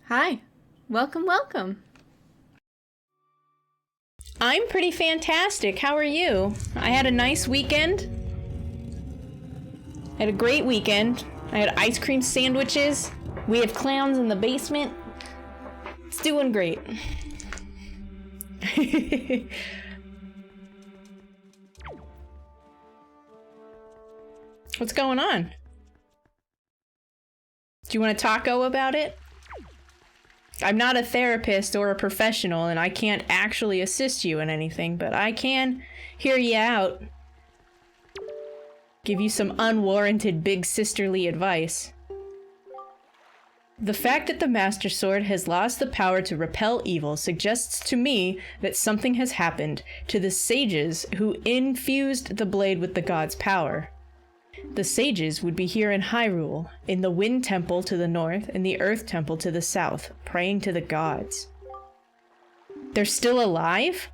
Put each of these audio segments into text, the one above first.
Hi. Welcome, welcome. I'm pretty fantastic. How are you? I had a nice weekend. I had a great weekend. I had ice cream sandwiches. We have clowns in the basement. It's doing great. What's going on? Do you want to taco about it? I'm not a therapist or a professional, and I can't actually assist you in anything, but I can hear you out. Give you some unwarranted big sisterly advice. The fact that the Master Sword has lost the power to repel evil suggests to me that something has happened to the sages who infused the blade with the god's power. The sages would be here in Hyrule, in the Wind Temple to the north and the Earth Temple to the south, praying to the gods. They're still alive?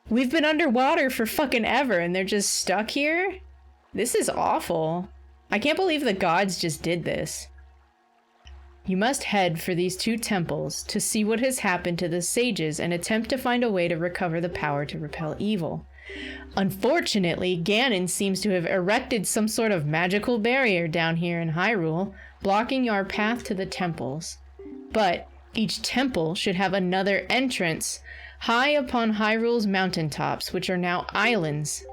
We've been underwater for fucking ever and they're just stuck here? This is awful. I can't believe the gods just did this. You must head for these two temples to see what has happened to the sages and attempt to find a way to recover the power to repel evil. Unfortunately, Ganon seems to have erected some sort of magical barrier down here in Hyrule, blocking our path to the temples. But each temple should have another entrance high upon Hyrule's mountaintops, which are now islands.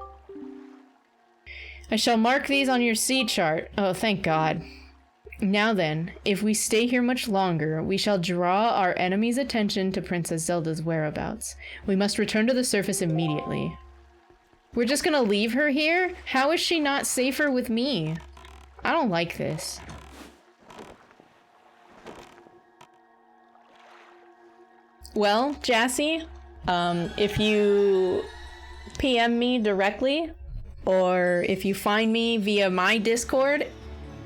I shall mark these on your sea chart. Oh, thank God. Now then, if we stay here much longer, we shall draw our enemy's attention to Princess Zelda's whereabouts. We must return to the surface immediately. We're just gonna leave her here? How is she not safer with me? I don't like this. Well, Jassy, if you PM me directly, or if you find me via my Discord,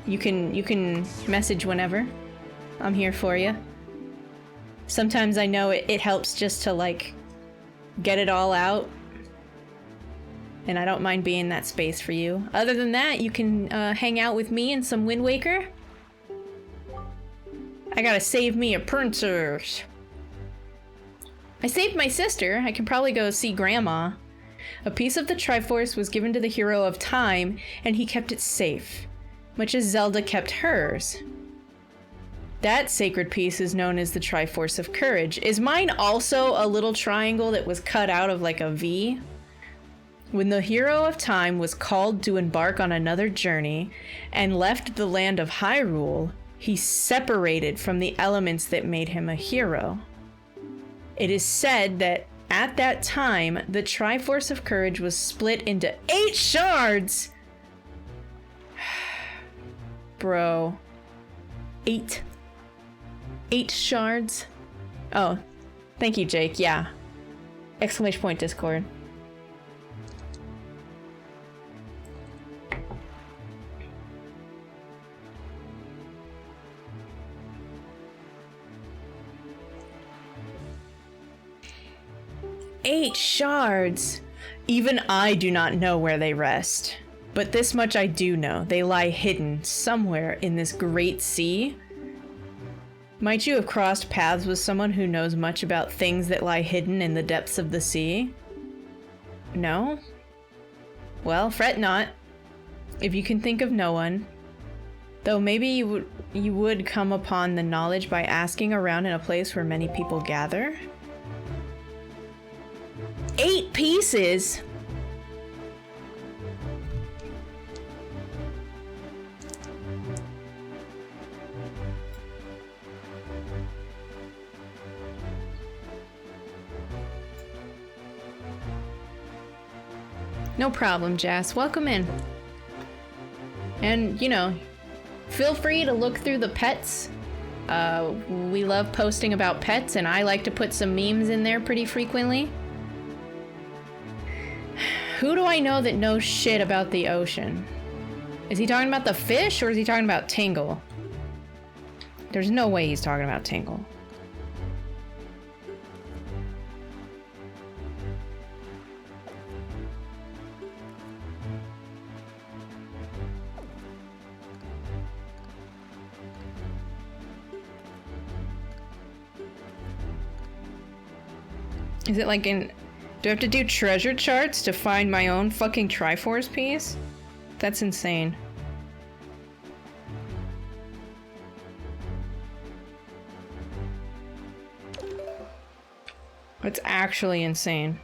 you can message whenever. I'm here for you. Sometimes I know it helps just to, like, get it all out. And I don't mind being in that space for you. Other than that, you can hang out with me in some Wind Waker. I gotta save me a princess. I saved my sister. I can probably go see Grandma. A piece of the Triforce was given to the hero of time, and he kept it safe, much as Zelda kept hers. That sacred piece is known as the Triforce of Courage. Is mine also a little triangle that was cut out of like a V? When the hero of time was called to embark on another journey and left the land of Hyrule, he separated from the elements that made him a hero. It is said that at that time, the Triforce of Courage was split into 8 shards! Bro. 8. 8 shards? Oh, thank you, Jake. Yeah. Exclamation point Discord. Eight shards! Even I do not know where they rest. But this much I do know. They lie hidden somewhere in this great sea. Might you have crossed paths with someone who knows much about things that lie hidden in the depths of the sea? No? Well, fret not. If you can think of no one. Though maybe you would come upon the knowledge by asking around in a place where many people gather. 8 pieces? No problem, Jas. Welcome in. And, you know, feel free to look through the pets. We love posting about pets, and I like to put some memes in there pretty frequently. Who do I know that knows shit about the ocean? Is he talking about the fish, or is he talking about Tingle? There's no way he's talking about Tingle. Is it like in... Do I have to do treasure charts to find my own fucking Triforce piece? That's insane. It's actually insane.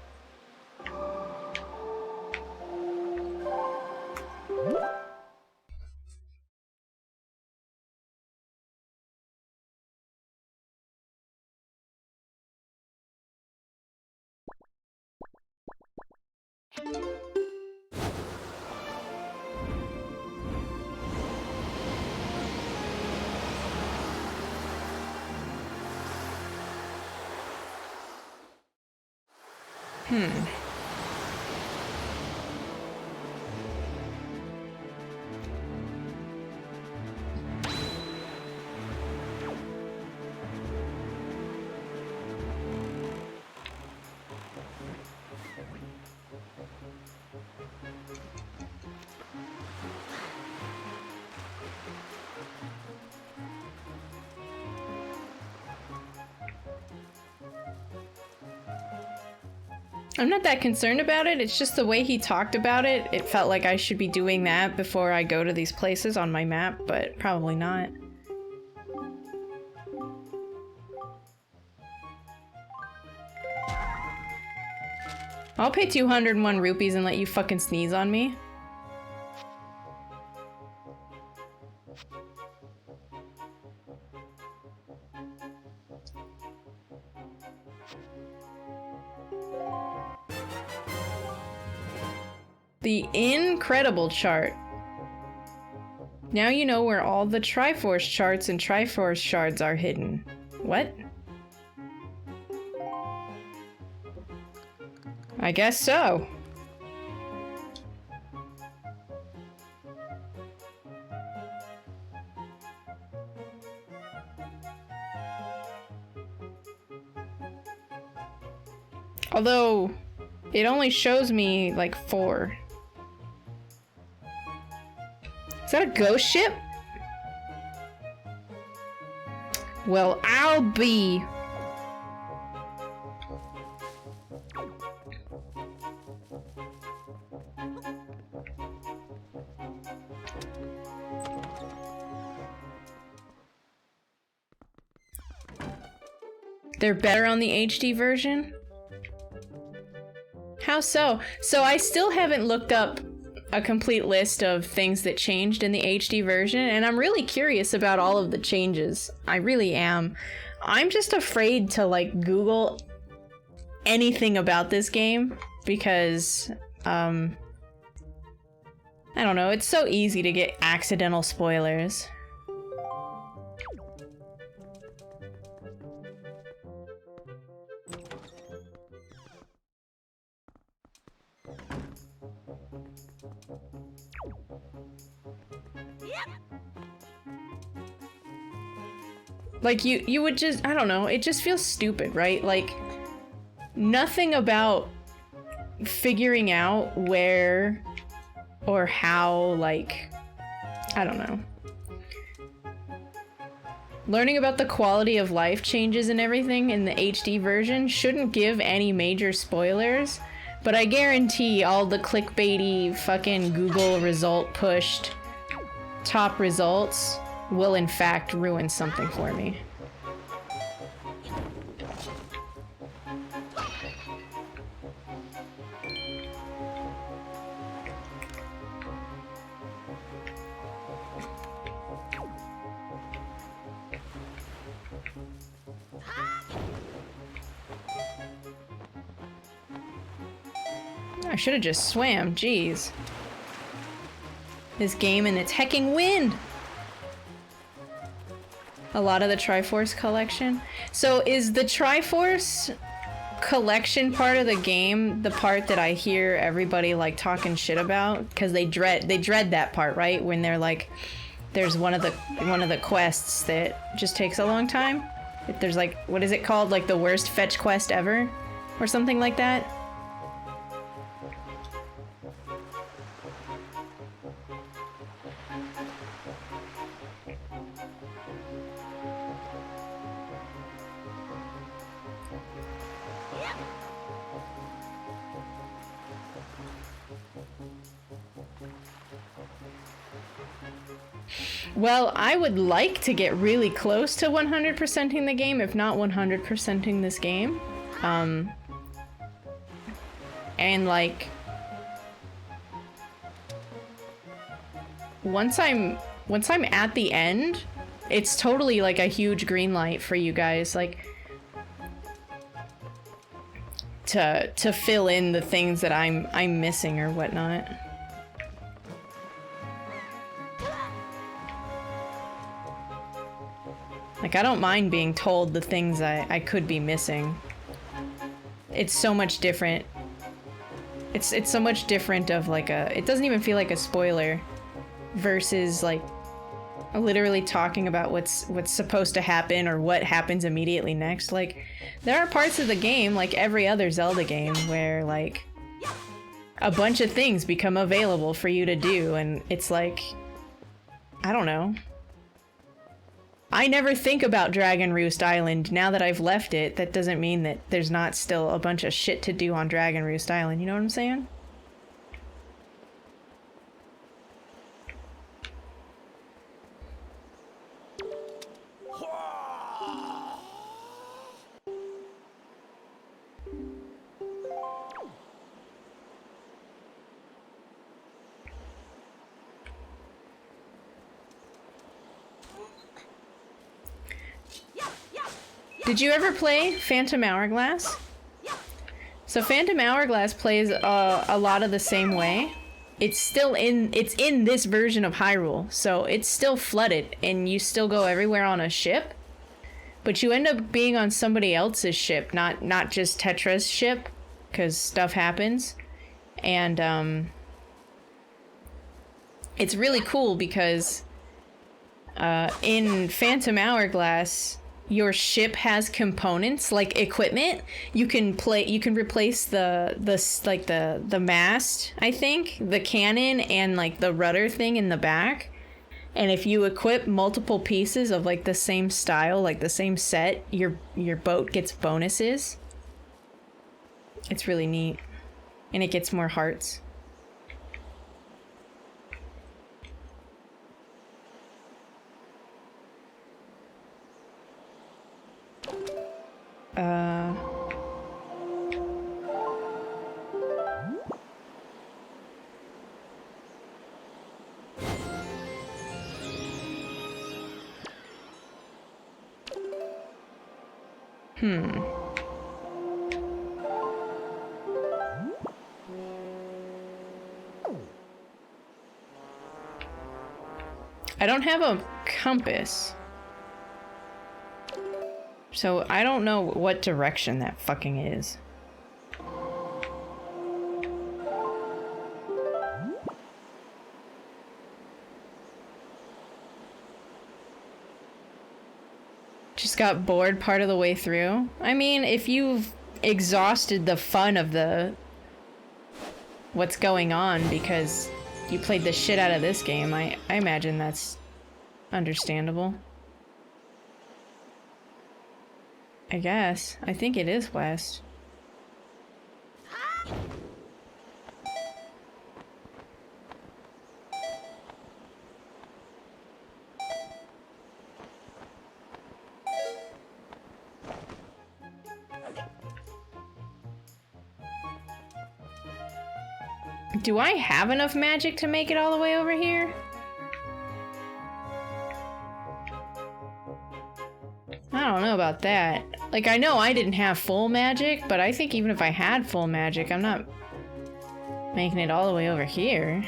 I'm not that concerned about it, it's just the way he talked about it. It felt like I should be doing that before I go to these places on my map, but probably not. I'll pay 201 rupees and let you fucking sneeze on me. The incredible chart. Now you know where all the Triforce charts and Triforce shards are hidden. What? I guess so. Although, it only shows me like 4. Is that a ghost ship? Well, I'll be. They're better on the HD version? How so? So I still haven't looked up a complete list of things that changed in the HD version, and I'm really curious about all of the changes. I really am. I'm just afraid to like Google anything about this game because I don't know, it's so easy to get accidental spoilers. Like, you would just, I don't know, it just feels stupid, right? Like, nothing about figuring out where or how, like, I don't know. Learning about the quality of life changes and everything in the HD version shouldn't give any major spoilers, but I guarantee all the clickbaity fucking Google result pushed top results will in fact ruin something for me. I should have just swam, jeez. This game and its hecking wind! A lot of the Triforce collection. So is the Triforce collection part of the game the part that I hear everybody like talking shit about? Because they dread that part, right? When they're like, there's one of the quests that just takes a long time. If there's like, what is it called? Like the worst fetch quest ever? Or something like that? Well, I would like to get really close to 100%ing the game, if not 100%ing this game. And like, once I'm at the end, it's totally like a huge green light for you guys, like to fill in the things that I'm missing or whatnot. Like, I don't mind being told the things I could be missing. It's so much different. It's so much different of like a, it doesn't even feel like a spoiler versus like literally talking about what's supposed to happen or what happens immediately next. Like, there are parts of the game, like every other Zelda game, where like a bunch of things become available for you to do, and it's like, I don't know. I never think about Dragon Roost Island. Now that I've left it, that doesn't mean that there's not still a bunch of shit to do on Dragon Roost Island, you know what I'm saying? Did you ever play Phantom Hourglass? So Phantom Hourglass plays a lot of the same way. It's in this version of Hyrule, so it's still flooded and you still go everywhere on a ship, but you end up being on somebody else's ship, not just Tetra's ship, because stuff happens. And it's really cool because in Phantom Hourglass, your ship has components like equipment. You can replace the mast, I think, the cannon, and like the rudder thing in the back. And if you equip multiple pieces of like the same style, like the same set, your boat gets bonuses. It's really neat. And it gets more hearts. I don't have a compass, so I don't know what direction that fucking is. Just got bored part of the way through. I mean, if you've exhausted the fun of what's going on because you played the shit out of this game, I imagine that's understandable. I guess. I think it is west. Do I have enough magic to make it all the way over here? I don't know about that. Like, I know I didn't have full magic, but I think even if I had full magic, I'm not making it all the way over here.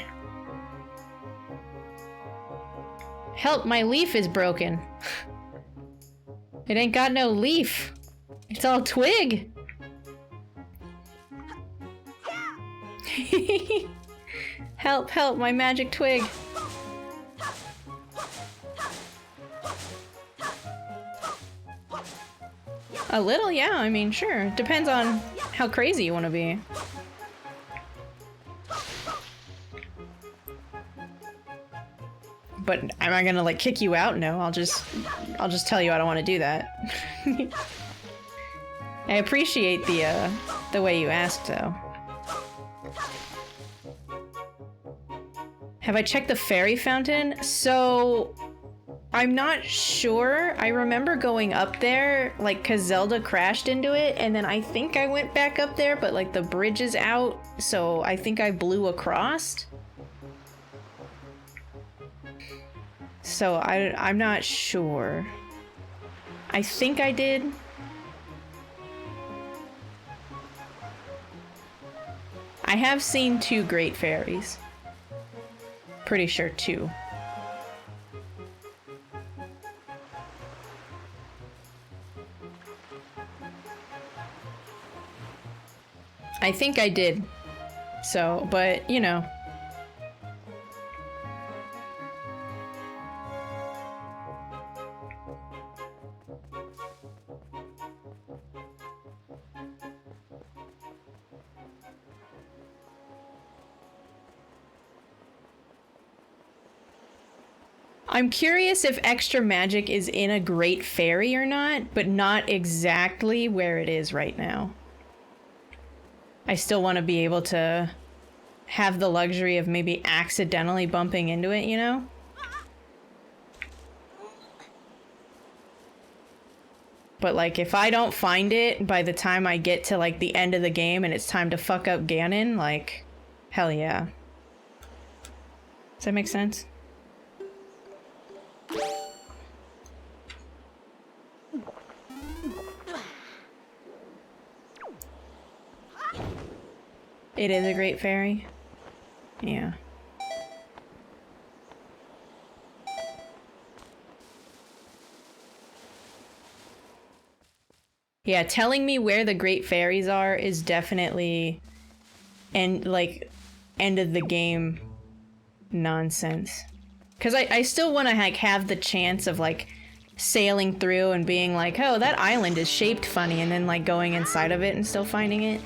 Help, my leaf is broken. It ain't got no leaf. It's all twig. Help, help, my magic twig. A little, yeah, I mean, sure. Depends on how crazy you want to be. But am I gonna, like, kick you out? No, I'll just tell you I don't want to do that. I appreciate the way you asked, though. Have I checked the fairy fountain? So I'm not sure. I remember going up there, like, cause Zelda crashed into it, and then I think I went back up there, but like the bridge is out, so I think I blew across. So I'm not sure. I think I did. I have seen 2 great fairies. Pretty sure 2. I think I did. So, but, you know. I'm curious if extra magic is in a great fairy or not, but not exactly where it is right now. I still want to be able to have the luxury of maybe accidentally bumping into it, you know? But like, if I don't find it by the time I get to like the end of the game and it's time to fuck up Ganon, like, hell yeah. Does that make sense? It is a great fairy. Yeah. Yeah, telling me where the great fairies are is definitely end of the game nonsense. Cause I still wanna like have the chance of like sailing through and being like, oh, that island is shaped funny, and then like going inside of it and still finding it.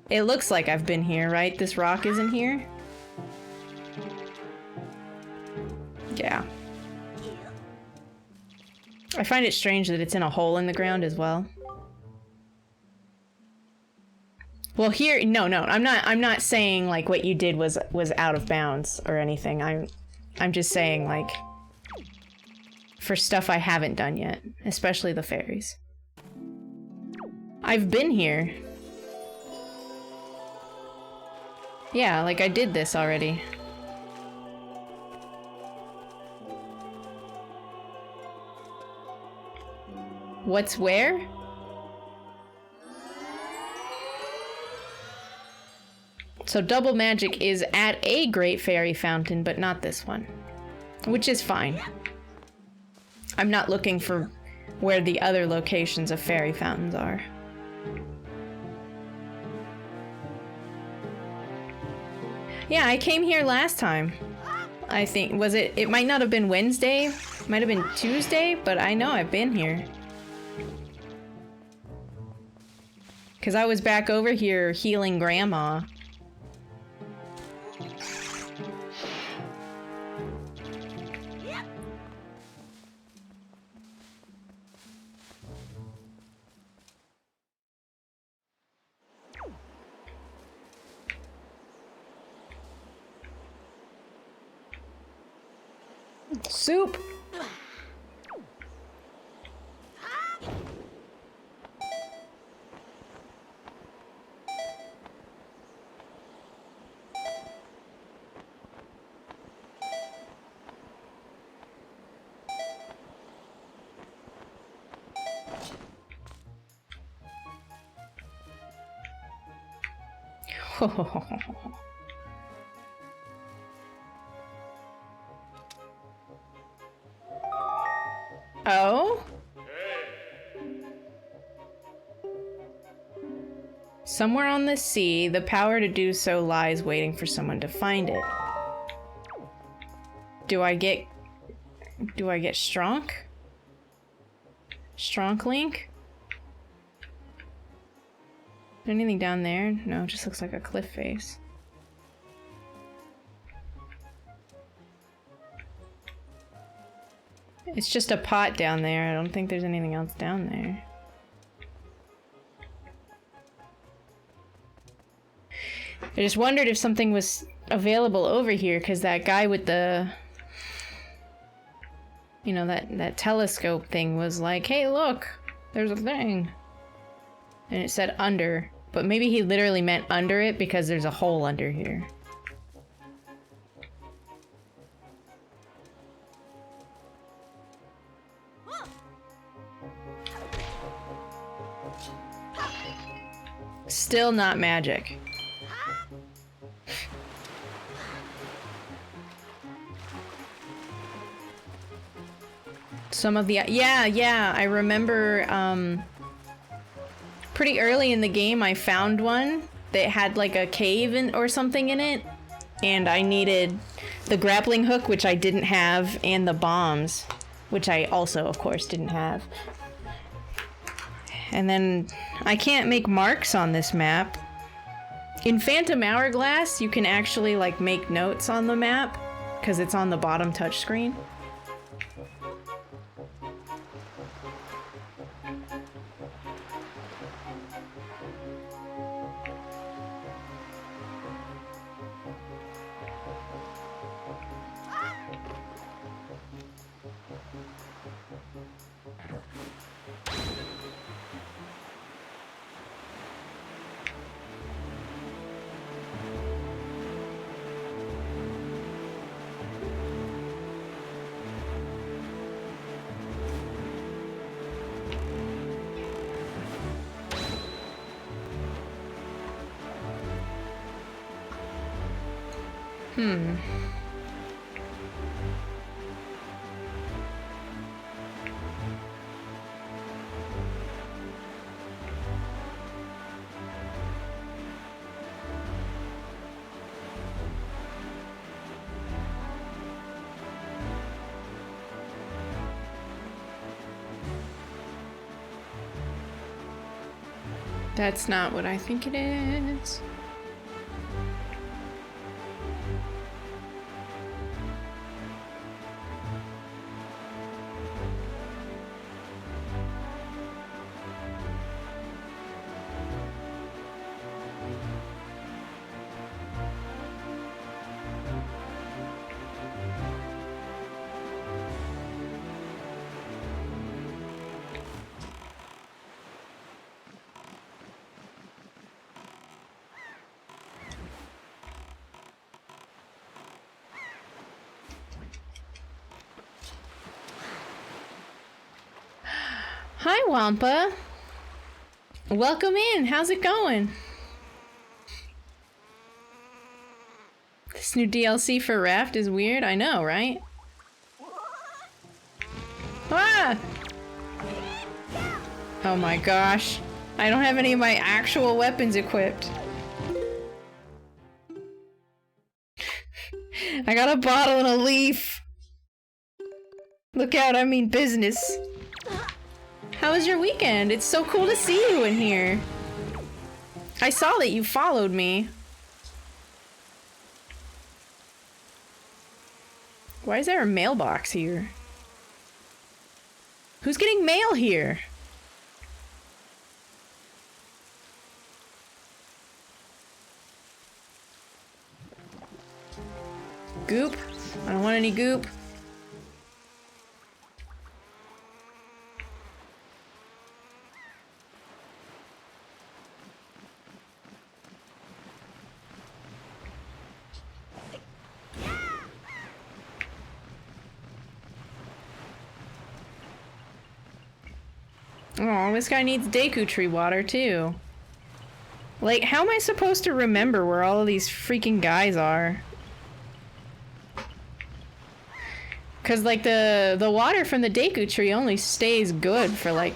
It looks like I've been here, right? This rock isn't here? Yeah. I find it strange that it's in a hole in the ground as well. Well, here, no, I'm not saying like what you did was out of bounds or anything. I'm just saying like for stuff I haven't done yet, especially the fairies. I've been here. Yeah, like I did this already. What's where? So double magic is at a great fairy fountain, but not this one. Which is fine. I'm not looking for where the other locations of fairy fountains are. Yeah, I came here last time. I think, was it? It might not have been Wednesday, might have been Tuesday, but I know I've been here. Because I was back over here healing Grandma. Soup! Oh? Somewhere on the sea, the power to do so lies waiting for someone to find it. Do I get Stronk? Stronk Link? Anything down there? No, it just looks like a cliff face. It's just a pot down there. I don't think there's anything else down there. I just wondered if something was available over here, because that guy with the... You know, that telescope thing was like, hey, look, there's a thing. And it said under, but maybe he literally meant under it because there's a hole under here. Still not magic. Some of the... Yeah, I remember, pretty early in the game I found one that had like a cave or something in it, and I needed the grappling hook, which I didn't have, and the bombs, which I also, of course, didn't have. And then I can't make marks on this map. In Phantom Hourglass, you can actually like make notes on the map because it's on the bottom touchscreen. That's not what I think it is. Hi, Wampa. Welcome in. How's it going? This new DLC for Raft is weird. I know, right? Ah! Oh my gosh. I don't have any of my actual weapons equipped. I got a bottle and a leaf. Look out, I mean business. How was your weekend? It's so cool to see you in here. I saw that you followed me. Why is there a mailbox here? Who's getting mail here? Goop? I don't want any goop. Oh, this guy needs Deku Tree water, too. Like, how am I supposed to remember where all of these freaking guys are? Because, like, the water from the Deku Tree only stays good for, like,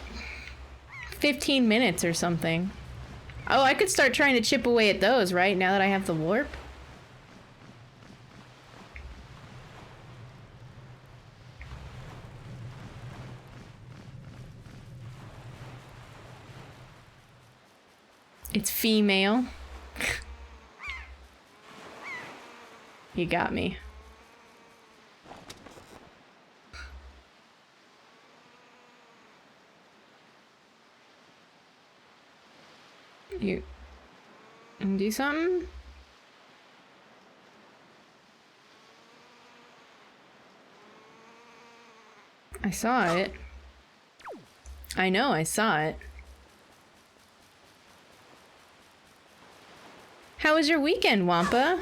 15 minutes or something. Oh, I could start trying to chip away at those, right? Now that I have the warp? It's female. You got me. You do something? I saw it. I know, I saw it. How was your weekend, Wampa?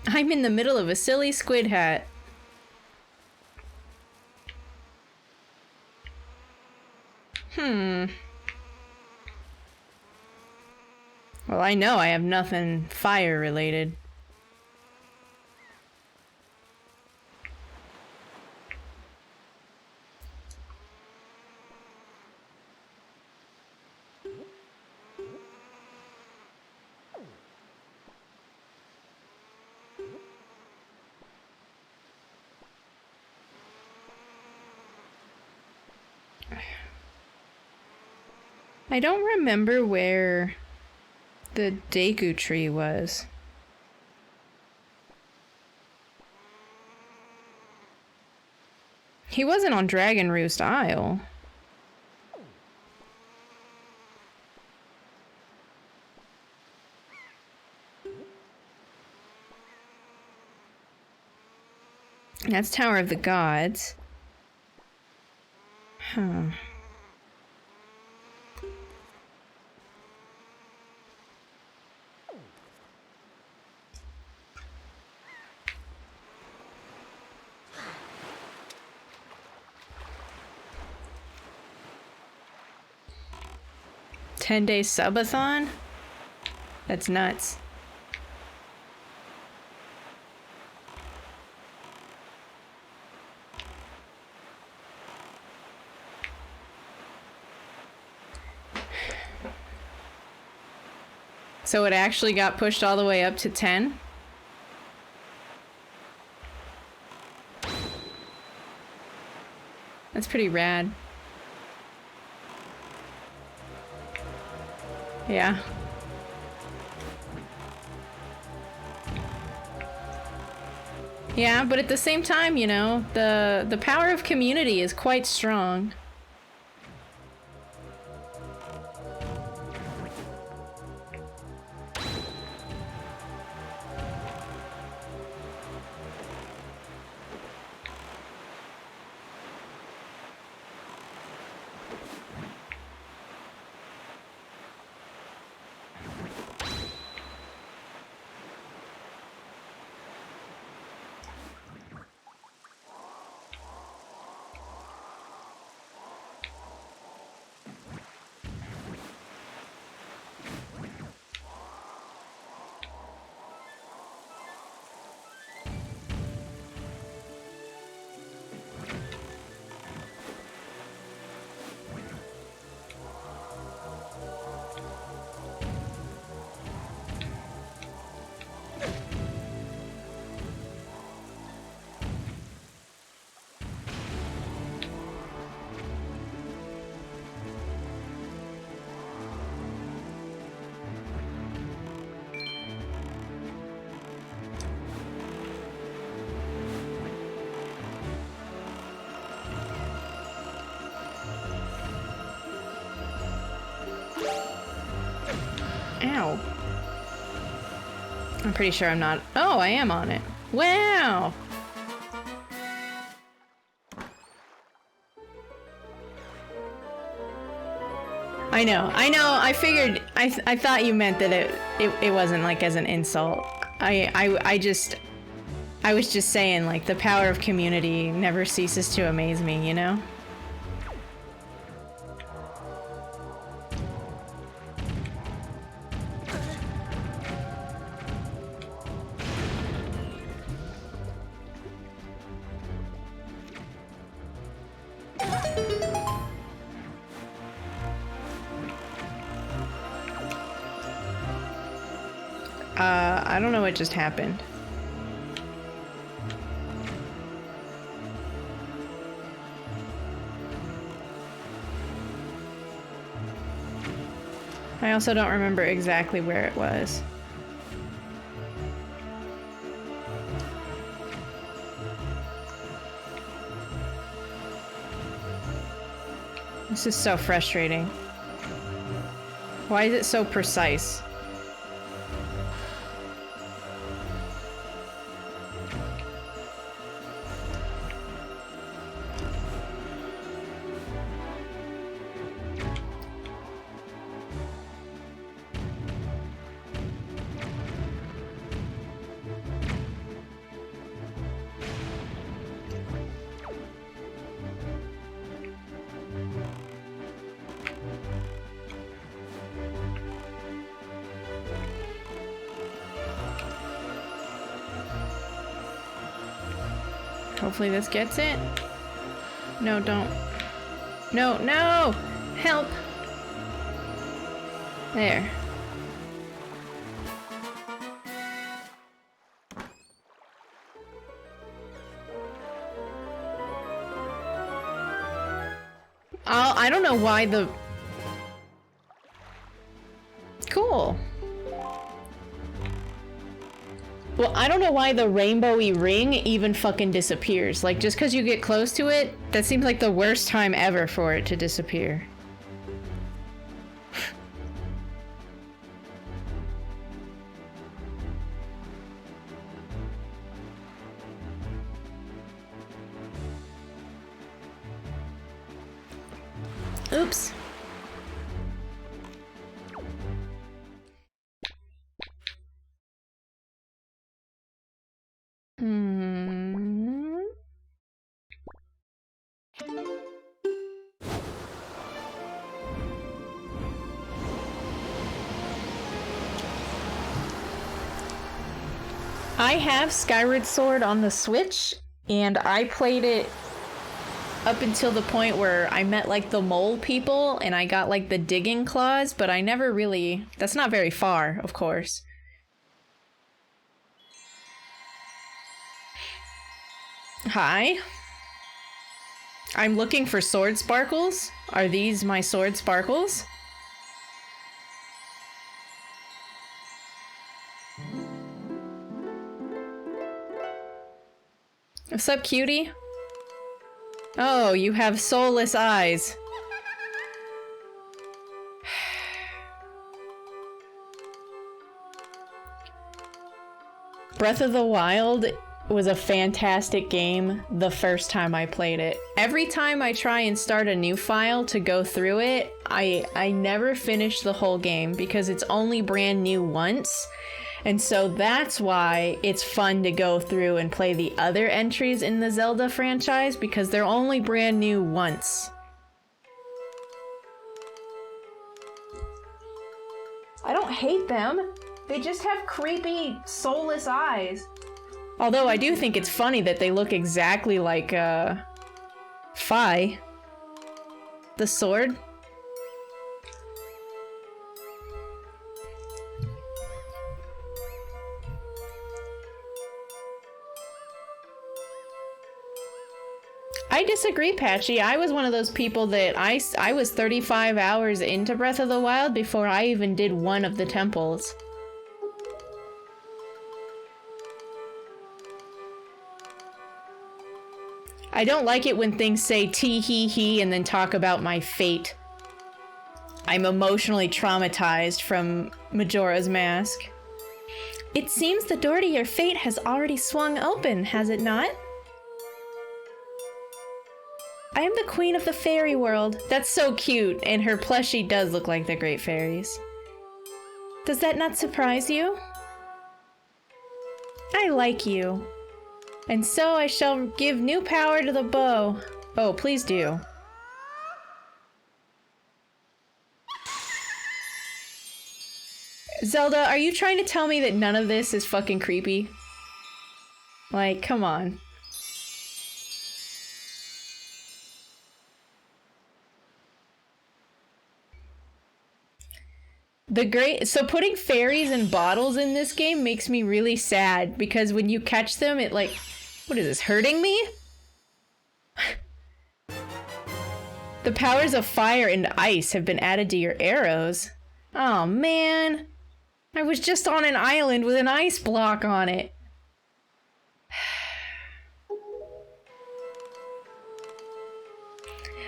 I'm in the middle of a silly squid hat. Well, I know I have nothing fire related. I don't remember where the Deku tree was. He wasn't on Dragon Roost Isle. That's Tower of the Gods. Huh. $10-day subathon? That's nuts. So it actually got pushed all the way up to 10? That's pretty rad. Yeah. Yeah, but at the same time, you know, the power of community is quite strong. Ow. I'm pretty sure I'm not. Oh, I am on it. Wow. I know. I figured. I thought you meant that it wasn't like as an insult. I was just saying, like, the power of community never ceases to amaze me, you know? I don't know what just happened. I also don't remember exactly where it was. This is so frustrating. Why is it so precise? Hopefully this gets it. No, don't. No, no! Help! There. I don't know why the... Cool. Well, I don't know why the rainbowy ring even fucking disappears. Like, just because you get close to it, that seems like the worst time ever for it to disappear. Oops. I have Skyward Sword on the Switch, and I played it up until the point where I met, like, the mole people, and I got, like, the digging claws, but I never really... That's not very far, of course. Hi. I'm looking for sword sparkles. Are these my sword sparkles? What's up, cutie? Oh, you have soulless eyes. Breath of the Wild was a fantastic game the first time I played it. Every time I try and start a new file to go through it, I never finish the whole game because it's only brand new once. And so that's why it's fun to go through and play the other entries in the Zelda franchise, because they're only brand new once. I don't hate them. They just have creepy, soulless eyes. Although I do think it's funny that they look exactly like, Fi. The sword. I disagree, Patchy. I was one of those people that I was 35 hours into Breath of the Wild before I even did one of the temples. I don't like it when things say tee-hee-hee and then talk about my fate. I'm emotionally traumatized from Majora's Mask. It seems the door to your fate has already swung open, has it not? I am the queen of the fairy world. That's so cute, and her plushie does look like the Great Fairies. Does that not surprise you? I like you. And so I shall give new power to the bow. Oh, please do. Zelda, are you trying to tell me that none of this is fucking creepy? Like, come on. So putting fairies in bottles in this game makes me really sad, because when you catch them, it like, what is this, hurting me? The powers of fire and ice have been added to your arrows. Oh man, I was just on an island with an ice block on it.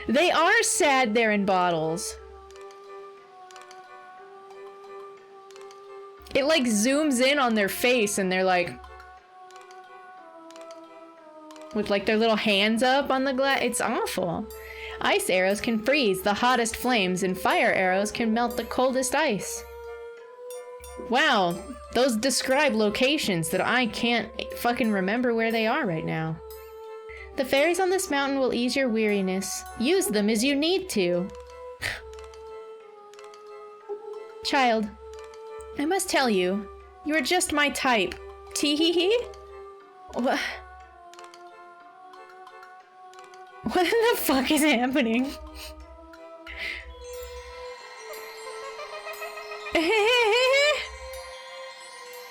They are sad they're in bottles. It like zooms in on their face and they're like... with like their little hands up on the glass. It's awful. Ice arrows can freeze the hottest flames and fire arrows can melt the coldest ice. Wow, those describe locations that I can't fucking remember where they are right now. The fairies on this mountain will ease your weariness. Use them as you need to. Child, I must tell you, you are just my type. Tee-hee-hee? What? What the fuck is happening?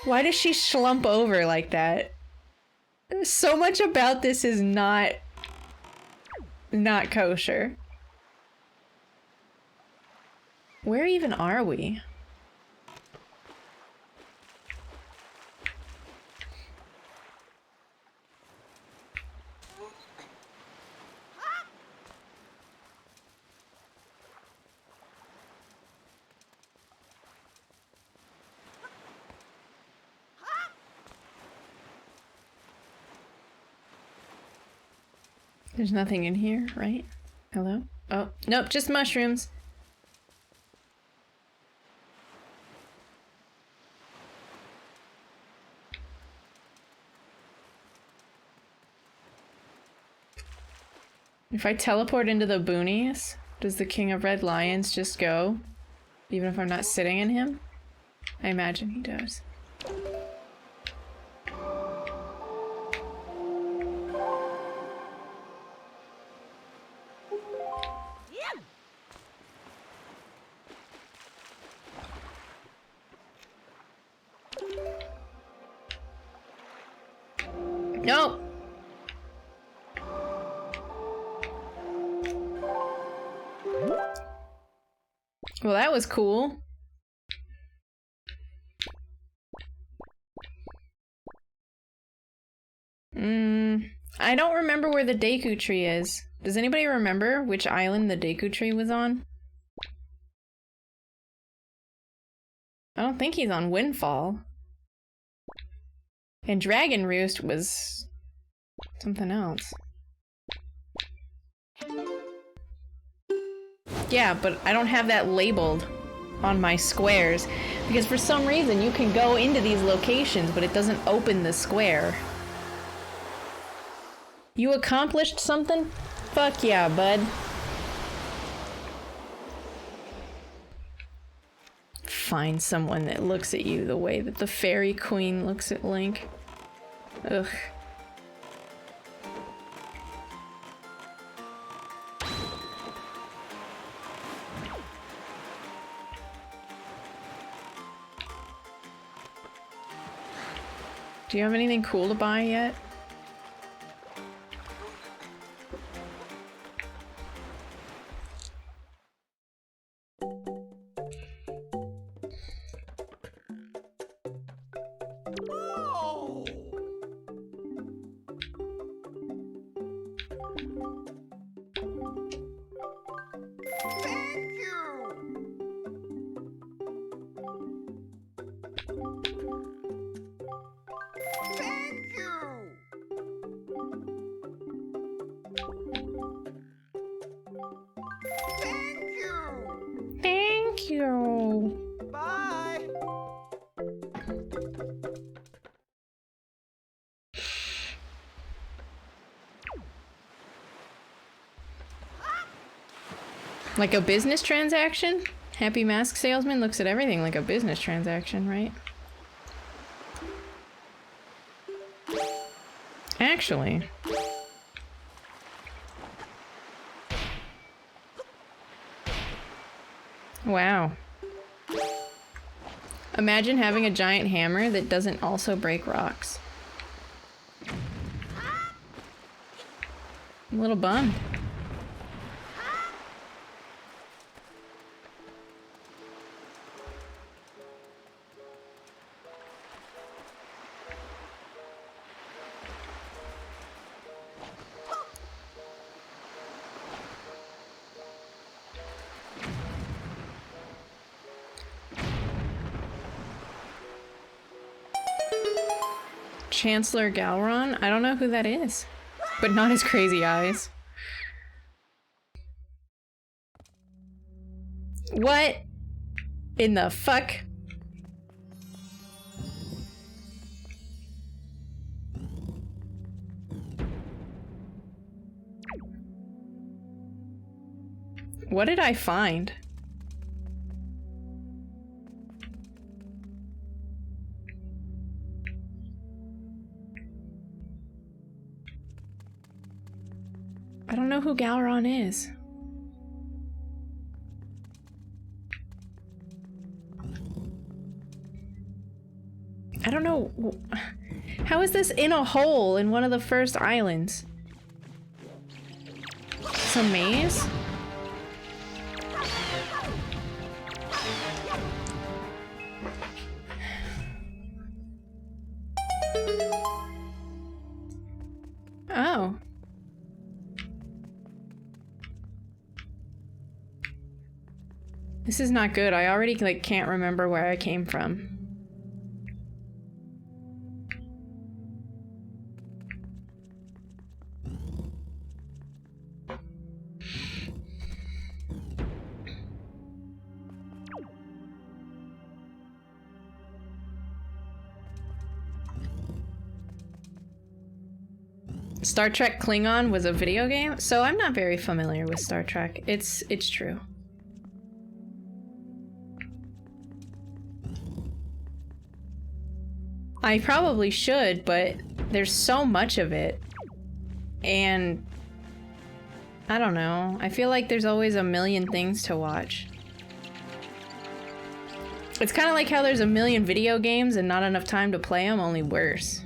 Why does she slump over like that? So much about this is not kosher. Where even are we? There's nothing in here, right? Hello? Oh, nope, just mushrooms. If I teleport into the boonies, does the King of Red Lions just go? Even if I'm not sitting in him? I imagine he does. Nope. Well, that was cool. I don't remember where the Deku tree is. Does anybody remember which island the Deku tree was on? I don't think he's on Windfall. And Dragon Roost was something else. Yeah, but I don't have that labeled on my squares because for some reason you can go into these locations but it doesn't open the square. You accomplished something? Fuck yeah, bud. Find someone that looks at you the way that the Fairy Queen looks at Link. Ugh. Do you have anything cool to buy yet? Thank you. Bye. Like a business transaction? Happy Mask Salesman looks at everything like a business transaction, right? Actually. Wow. Imagine having a giant hammer that doesn't also break rocks. I'm a little bummed. Chancellor Galron? I don't know who that is. But not his crazy eyes. What in the fuck? What did I find? I don't know who Galron is. I don't know. How is this in a hole in one of the first islands? It's a maze? Oh. This is not good. I already, like, can't remember where I came from. Star Trek Klingon was a video game? So I'm not very familiar with Star Trek. It's true. I probably should, but there's so much of it. And I don't know. I feel like there's always a million things to watch. It's kind of like how there's a million video games and not enough time to play them, only worse.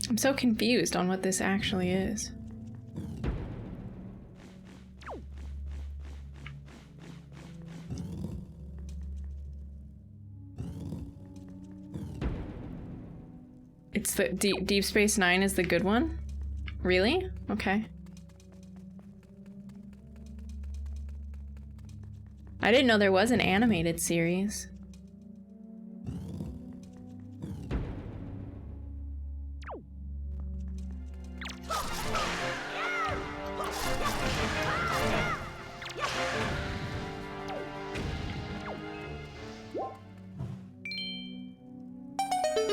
I'm so confused on what this actually is. It's the Deep Space Nine is the good one? Really? Okay. I didn't know there was an animated series.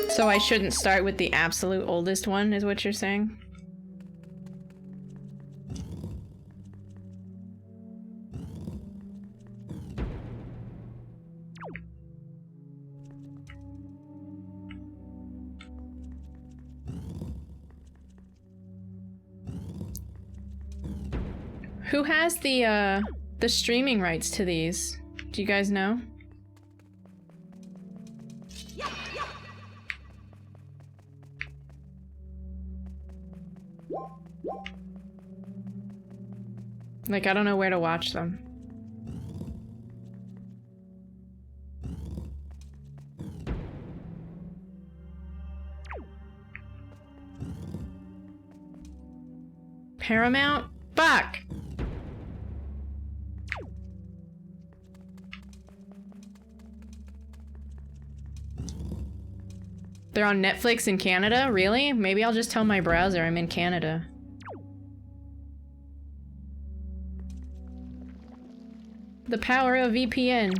So I shouldn't start with the absolute oldest one, is what you're saying? Who has the streaming rights to these? Do you guys know? Like, I don't know where to watch them. Paramount? Fuck! They're on Netflix in Canada? Really? Maybe I'll just tell my browser I'm in Canada. The power of VPN.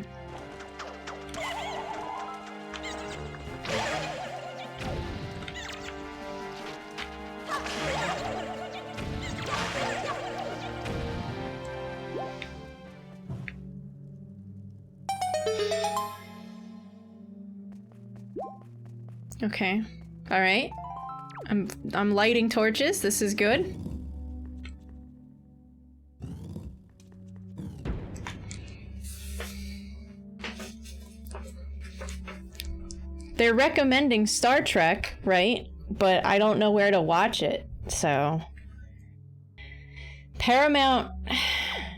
Okay. All right. I'm lighting torches. This is good. They're recommending Star Trek, right? But I don't know where to watch it, so... Paramount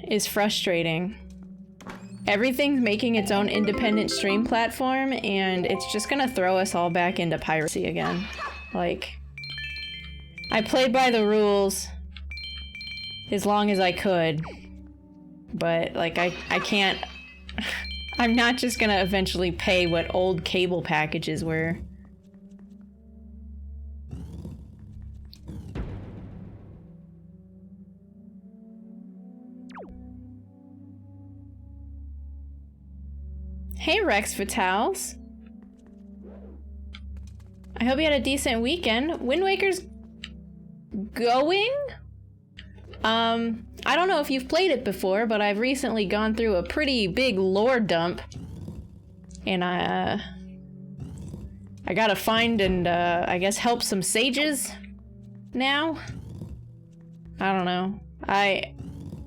is frustrating. Everything's making its own independent stream platform, and it's just gonna throw us all back into piracy again. Like, I played by the rules as long as I could, but, like, I can't... I'm not just gonna eventually pay what old cable packages were. Hey Rex Vitals. I hope you had a decent weekend. Wind Waker's going? I don't know if you've played it before, but I've recently gone through a pretty big lore dump. And I gotta find and, I guess help some sages now? I don't know. I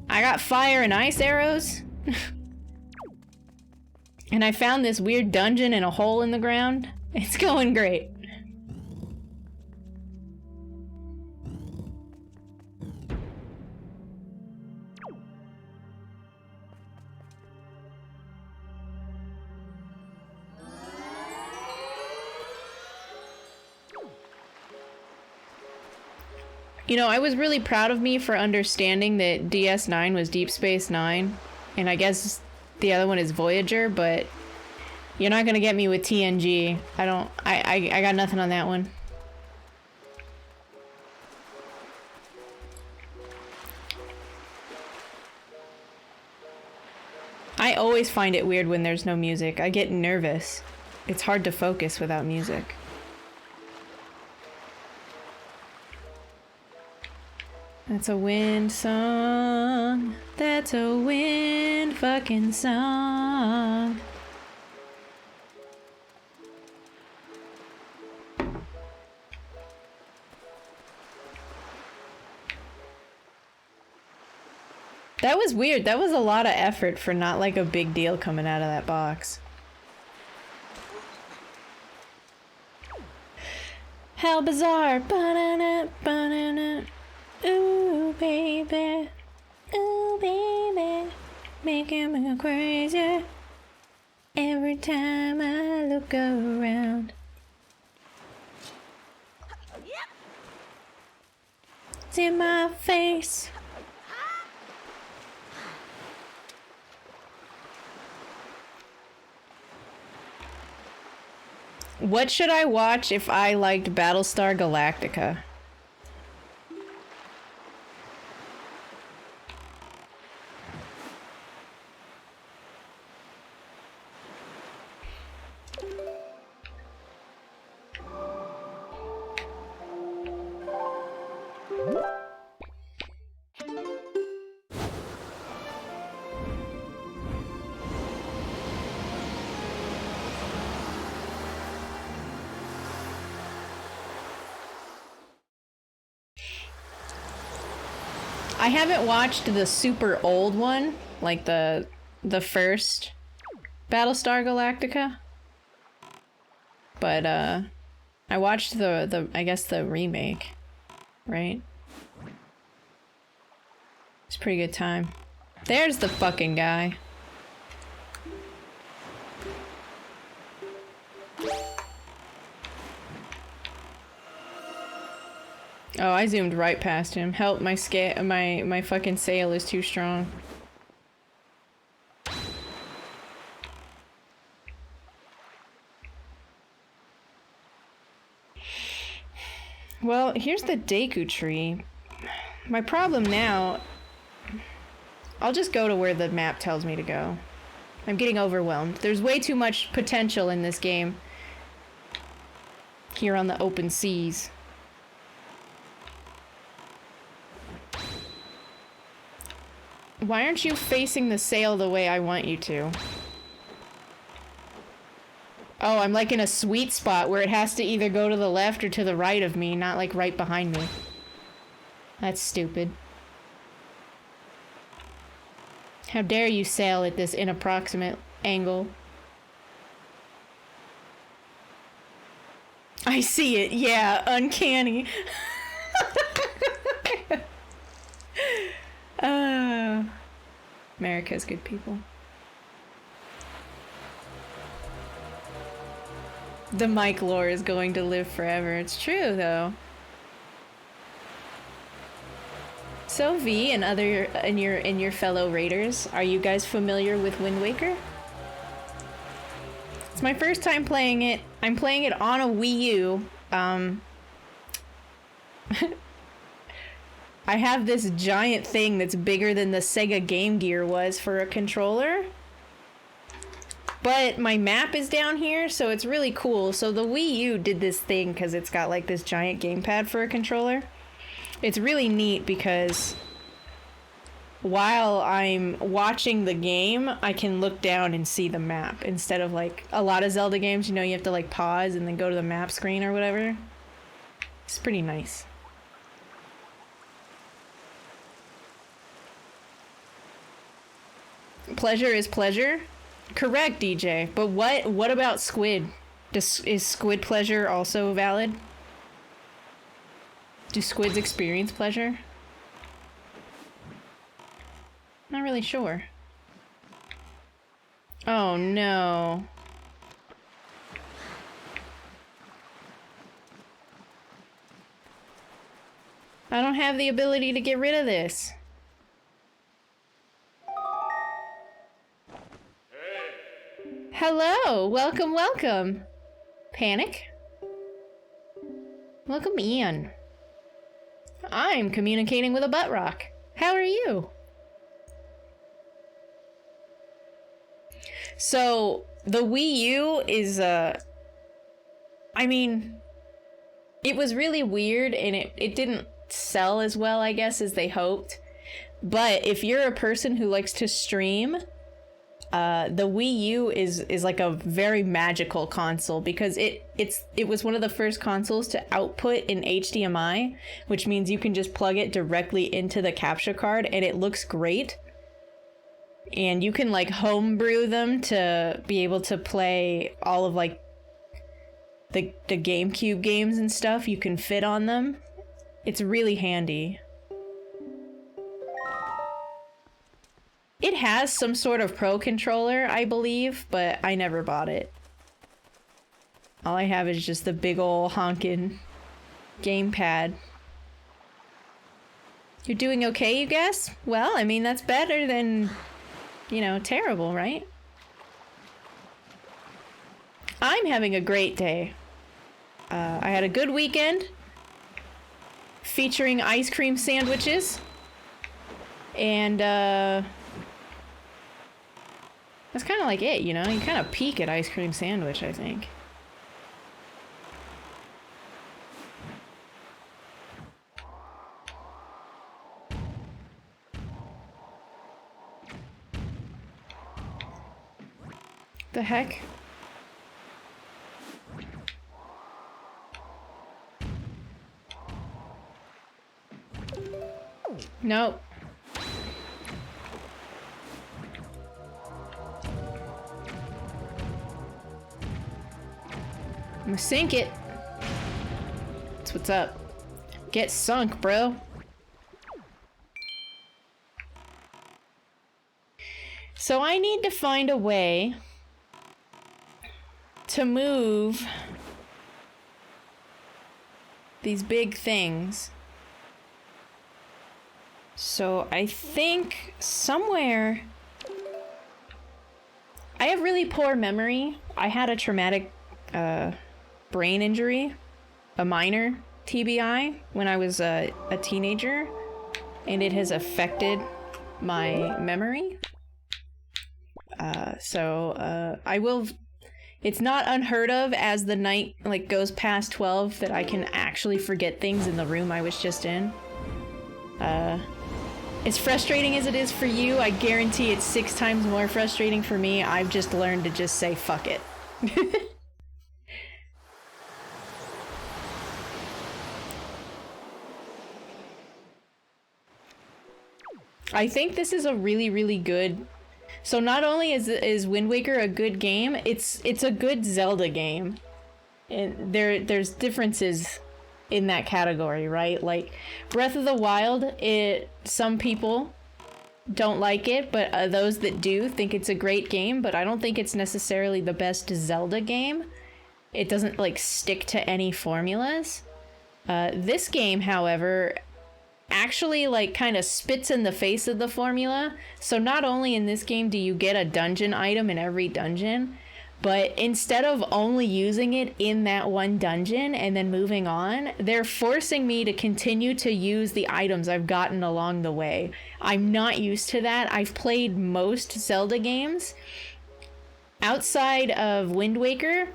got fire and ice arrows. And I found this weird dungeon in a hole in the ground. It's going great. You know, I was really proud of me for understanding that DS9 was Deep Space Nine, and I guess the other one is Voyager, but you're not gonna get me with TNG. I got nothing on that one. I always find it weird when there's no music. I get nervous. It's hard to focus without music. That's a wind song. That's a wind fucking song. That was weird. That was a lot of effort for not like a big deal coming out of that box. How bizarre. Ba-na-na, ba-na-na. Ooh, baby. Ooh, baby. Making me crazy. Every time I look around. It's in my face. What should I watch if I liked Battlestar Galactica? I haven't watched the super old one, like the first Battlestar Galactica. But I watched the I guess the remake, right? It's a pretty good time. There's the fucking guy. Oh, I zoomed right past him. Help, my fucking sail is too strong. Well, here's the Deku tree. My problem now... I'll just go to where the map tells me to go. I'm getting overwhelmed. There's way too much potential in this game. Here on the open seas. Why aren't you facing the sail the way I want you to? Oh, I'm like in a sweet spot where it has to either go to the left or to the right of me, not like right behind me. That's stupid. How dare you sail at this inapproximate angle? I see it. Yeah, uncanny. America's good people. The Mike lore is going to live forever. It's true, though. So V and other and your fellow raiders, are you guys familiar with Wind Waker? It's my first time playing it. I'm playing it on a Wii U. I have this giant thing that's bigger than the Sega Game Gear was for a controller. But my map is down here, so it's really cool. So the Wii U did this thing because it's got like this giant gamepad for a controller. It's really neat because while I'm watching the game, I can look down and see the map instead of like a lot of Zelda games, you know, you have to like pause and then go to the map screen or whatever. It's pretty nice. Pleasure is pleasure. Correct, DJ. But what about squid? Is squid pleasure also valid? Do squids experience pleasure? Not really sure. Oh no. I don't have the ability to get rid of this. Hello, welcome, welcome. Panic? Welcome in. I'm communicating with a butt rock. How are you? So, the Wii U is, I mean, it was really weird and it didn't sell as well, I guess, as they hoped. But if you're a person who likes to stream, the Wii U is like a very magical console because it was one of the first consoles to output in HDMI, which means you can just plug it directly into the capture card and it looks great. And you can like homebrew them to be able to play all of like the GameCube games and stuff you can fit on them. It's really handy. It has some sort of Pro controller, I believe, but I never bought it. All I have is just the big ol' honkin' gamepad. You're doing okay, you guess? Well, I mean, that's better than, you know, terrible, right? I'm having a great day. I had a good weekend featuring ice cream sandwiches. And, that's kind of like it, you know? You kind of peak at ice cream sandwich, I think. The heck? Nope. I'm gonna sink it. That's what's up. Get sunk, bro. So I need to find a way to move these big things. So I think somewhere... I have really poor memory. I had a traumatic brain injury, a minor TBI, when I was a teenager, and it has affected my memory. So I will... It's not unheard of as the night like goes past 12 that I can actually forget things in the room I was just in. As frustrating as it is for you, I guarantee it's 6 times more frustrating for me. I've just learned to just say fuck it. I think this is a really, really good... So not only is Wind Waker a good game, it's a good Zelda game. And there's differences in that category, right? Like Breath of the Wild, some people don't like it, but those that do think it's a great game, but I don't think it's necessarily the best Zelda game. It doesn't like stick to any formulas. This game, however, actually like kind of spits in the face of the formula. So not only in this game do you get a dungeon item in every dungeon, but instead of only using it in that one dungeon and then moving on, they're forcing me to continue to use the items I've gotten along the way. I'm not used to that. I've played most Zelda games. Outside of Wind Waker,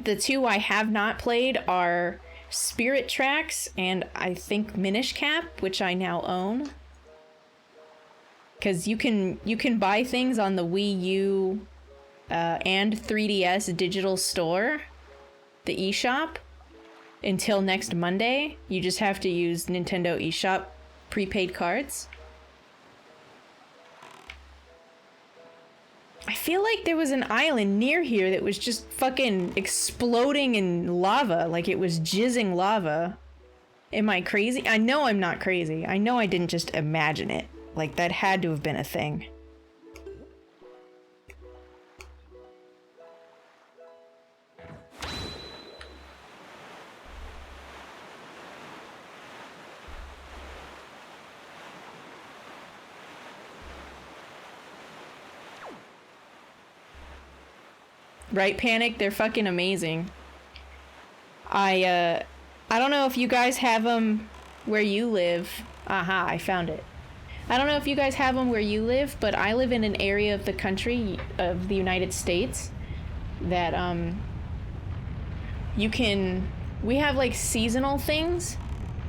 the two I have not played are Spirit Tracks and I think Minish Cap, which I now own. Because you can buy things on the Wii U and 3DS digital store, the eShop, until next Monday. You just have to use Nintendo eShop prepaid cards. I feel like there was an island near here that was just fucking exploding in lava, like it was jizzing lava. Am I crazy? I know I'm not crazy. I know I didn't just imagine it. Like, that had to have been a thing. Right, Panic? They're fucking amazing. I don't know if you guys have them where you live. Aha, I found it. I don't know if you guys have them where you live, but I live in an area of the country, of the United States, that, we have, like, seasonal things.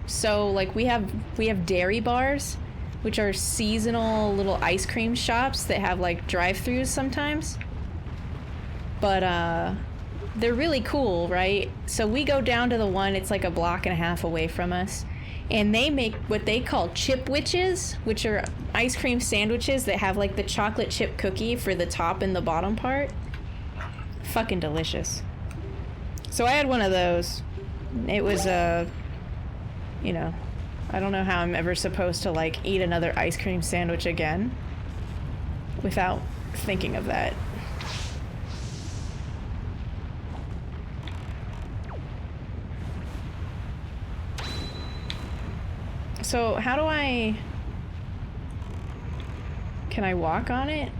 So, like, we have dairy bars, which are seasonal little ice cream shops that have, like, drive-thrus sometimes. But, they're really cool, right? So we go down to the one, it's like a block and a half away from us, and they make what they call chip witches, which are ice cream sandwiches that have like the chocolate chip cookie for the top and the bottom part. Fucking delicious. So I had one of those. It was, you know, I don't know how I'm ever supposed to like eat another ice cream sandwich again without thinking of that. So how do I... Can I walk on it?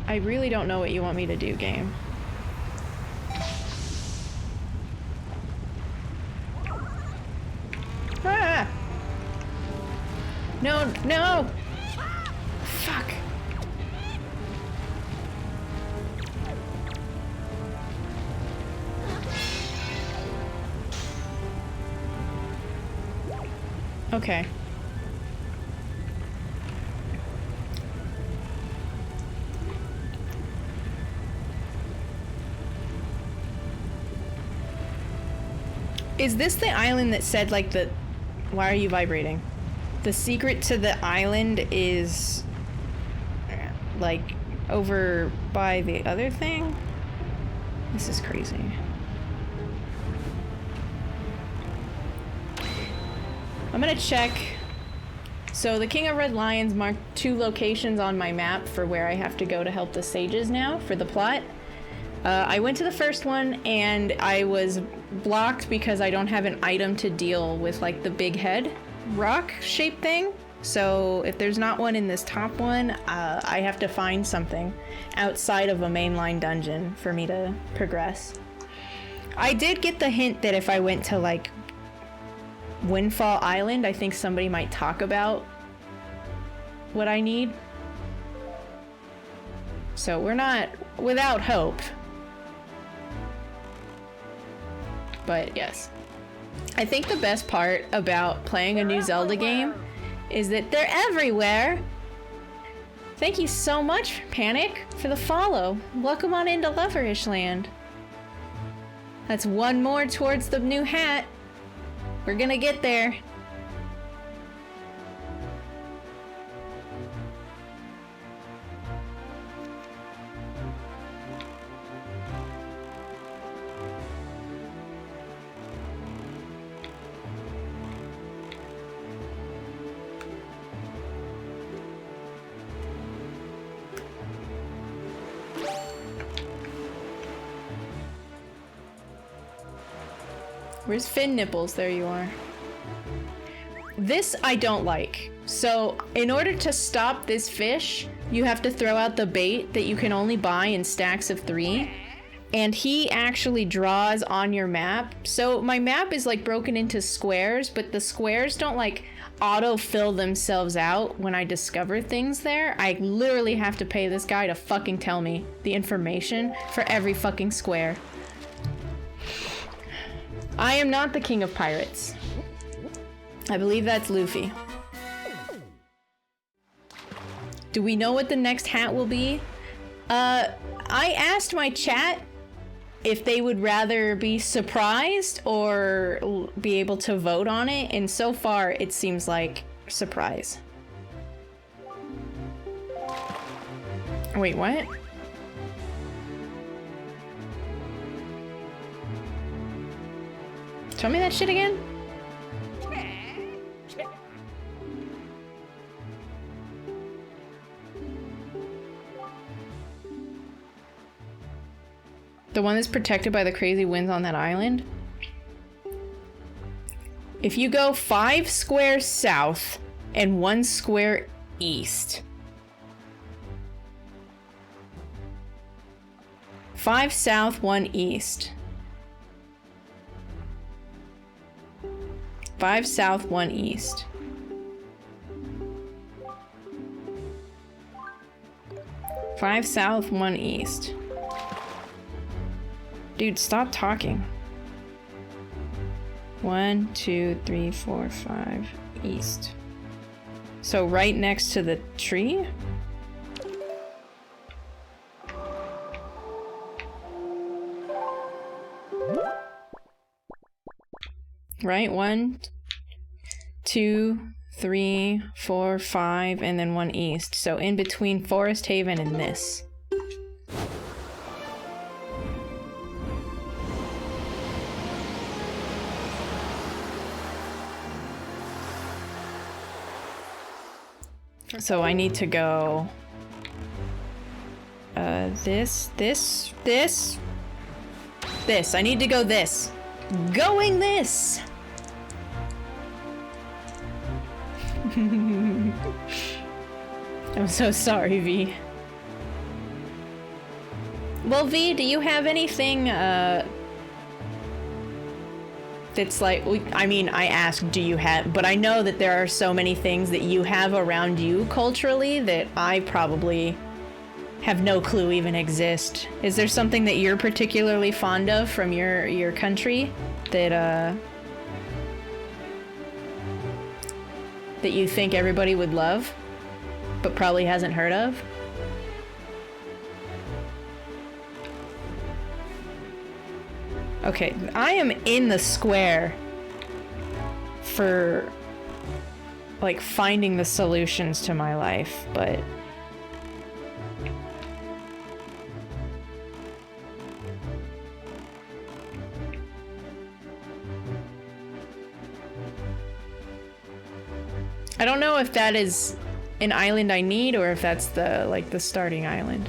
I really don't know what you want me to do, game. Ah! No, no! Fuck. Okay. Is this the island that said, like, the... Why are you vibrating? The secret to the island is... like, over by the other thing? This is crazy. I'm gonna check. So the King of Red Lions marked 2 locations on my map for where I have to go to help the sages now for the plot. I went to the first one and I was blocked because I don't have an item to deal with like the big head rock shaped thing. So if there's not one in this top one, I have to find something outside of a mainline dungeon for me to progress. I did get the hint that if I went to like Windfall Island, I think somebody might talk about what I need. So we're not without hope. But yes. I think the best part about playing a new Zelda game is that they're everywhere. Thank you so much, Panic, for the follow. Welcome on into Loverish Land. That's one more towards the new hat. We're gonna get there. Where's fin nipples? There you are. This I don't like. So in order to stop this fish, you have to throw out the bait that you can only buy in stacks of 3. And he actually draws on your map. So my map is like broken into squares, but the squares don't like auto-fill themselves out when I discover things there. I literally have to pay this guy to fucking tell me the information for every fucking square. I am not the king of pirates. I believe that's Luffy. Do we know what the next hat will be? I asked my chat if they would rather be surprised or be able to vote on it, and so far it seems like surprise. Wait, what? Tell me that shit again? The one that's protected by the crazy winds on that island? If you go 5 squares south and 1 square east. 5 south, 1 east. 5 south, 1 east. Five south, 1 east. Dude, stop talking. 1, 2, 3, 4, 5, east. So right next to the tree? Right, 1, 2, 3, 4, 5, and then 1 east. So in between Forest Haven and this. So I need to go this. I need to go this. Going this. I'm so sorry, V. Well, V, do you have anything that's like, I mean, I asked, do you have, but I know that there are so many things that you have around you culturally that I probably have no clue even exist. Is there something that you're particularly fond of from your country that that you think everybody would love, but probably hasn't heard of? Okay, I am in the square for, like, finding the solutions to my life, but... I don't know if that is an island I need or if that's the, like, the starting island.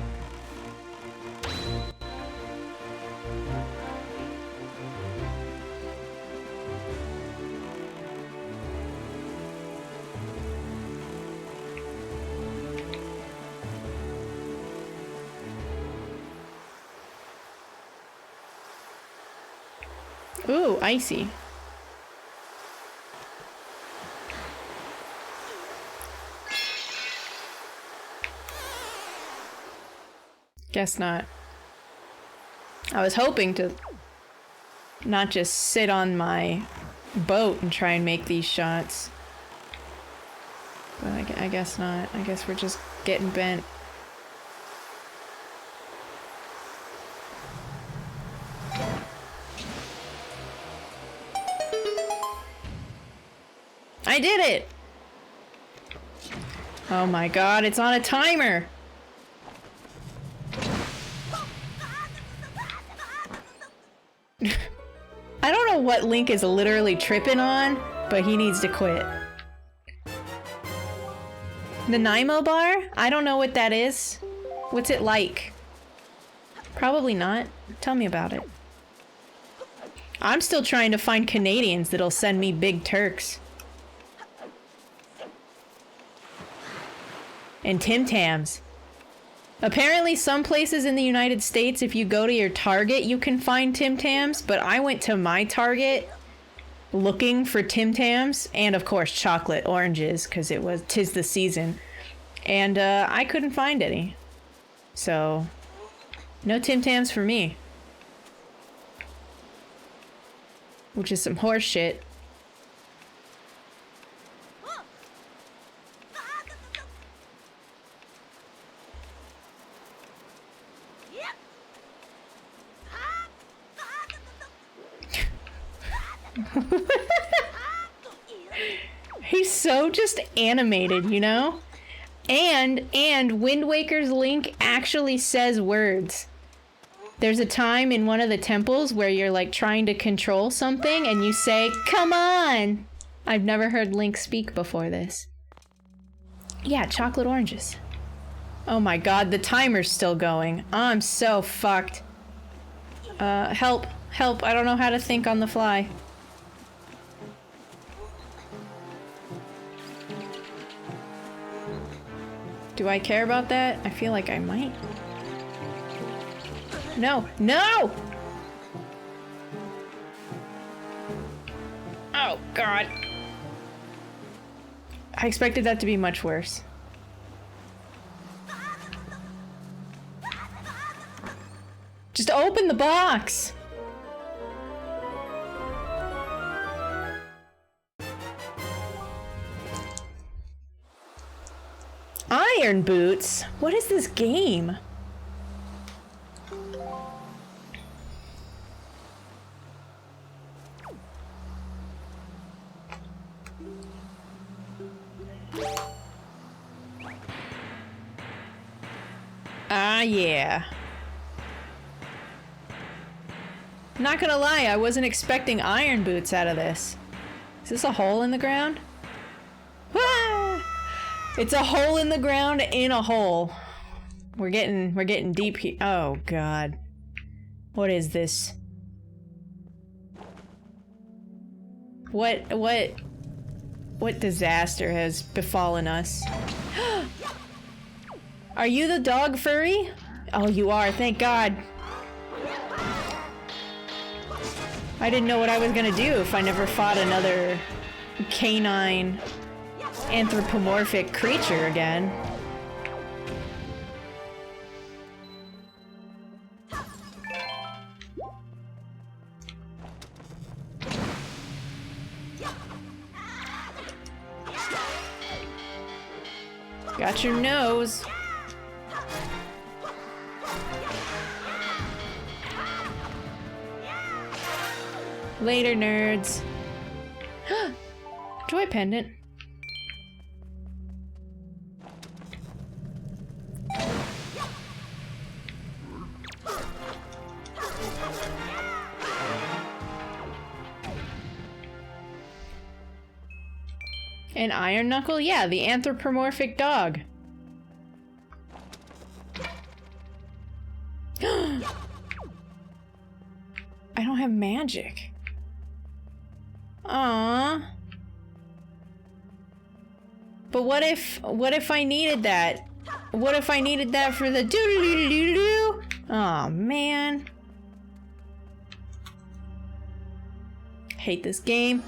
Ooh, icy. Guess not. I was hoping to not just sit on my boat and try and make these shots. But I guess not. I guess we're just getting bent. I did it! Oh my god, it's on a timer! I don't know what Link is literally tripping on, but he needs to quit. The Nemo bar? I don't know what that is. What's it like? Probably not. Tell me about it. I'm still trying to find Canadians that'll send me big Turks. And Tim Tams. Apparently some places in the United States, if you go to your Target, you can find Tim Tams, but I went to my Target looking for Tim Tams and of course chocolate oranges because it was 'tis the season. And I couldn't find any. So no Tim Tams for me. Which is some horse shit. He's so just animated, you know? And Wind Waker's Link actually says words. There's a time in one of the temples where you're like trying to control something and you say, "Come on!" I've never heard Link speak before this. Yeah, chocolate oranges. Oh my god, the timer's still going. I'm so fucked. Help, help, I don't know how to think on the fly. Do I care about that? I feel like I might. No, no! Oh, God. I expected that to be much worse. Just open the box! Iron Boots? What is this game? Ah, yeah. Not gonna lie, I wasn't expecting iron boots out of this. Is this a hole in the ground? Ah! It's a hole in the ground in a hole. We're getting deep here. Oh god. What is this? What disaster has befallen us? Are you the dog furry? Oh, you are, thank God. I didn't know what I was gonna do if I never fought another canine anthropomorphic creature again. Got your nose. Later, nerds. Joy pendant. An iron knuckle? Yeah, the anthropomorphic dog. I don't have magic. Aww. But what if I needed that? What if I needed that for the doo-doo-doo-doo-doo? Aw, man. Hate this game.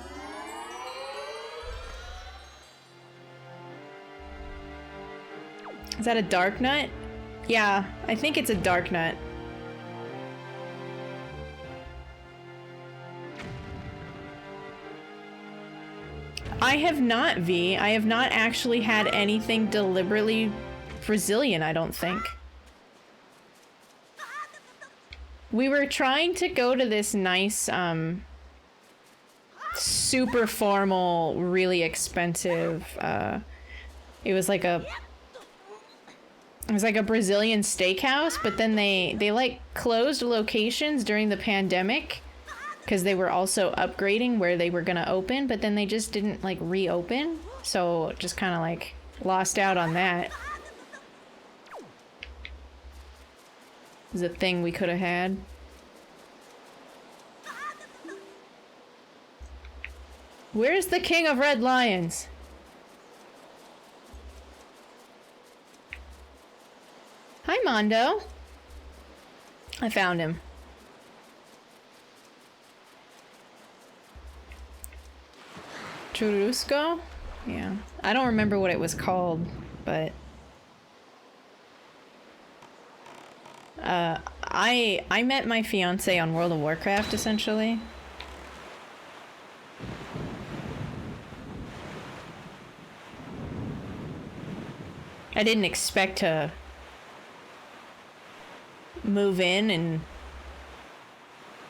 Is that a dark nut? Yeah, I think it's a dark nut. I have not, V. I have not actually had anything deliberately Brazilian, I don't think. We were trying to go to this nice, super formal, really expensive, it was like a Brazilian steakhouse, but then they like closed locations during the pandemic because they were also upgrading where they were gonna open, but then they just didn't like reopen, so just kind of like lost out on that. It was a thing we could have had. Where's the king of red lions? Hi, Mondo. I found him. Churrusco? Yeah. I don't remember what it was called, but... I met my fiance on World of Warcraft, essentially. I didn't expect to move in and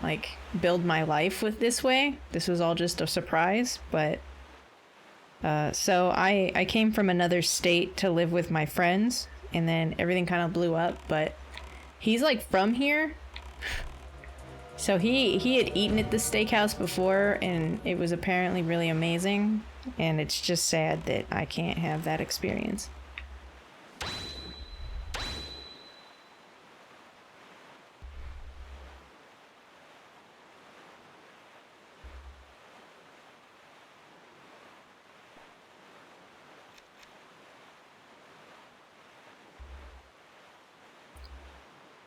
like build my life with this way. This was all just a surprise, but so I came from another state to live with my friends, and then everything kind of blew up, but he's like from here. So he had eaten at the steakhouse before, and it was apparently really amazing, and it's just sad that I can't have that experience.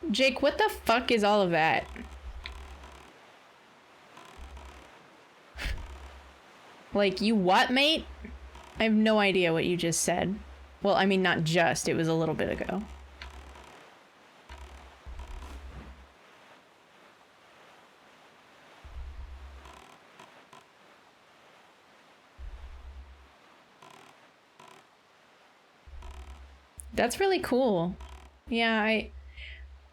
Jake, what the fuck is all of that? Like, you what, mate? I have no idea what you just said. Well, I mean, not just, it was a little bit ago. That's really cool. Yeah,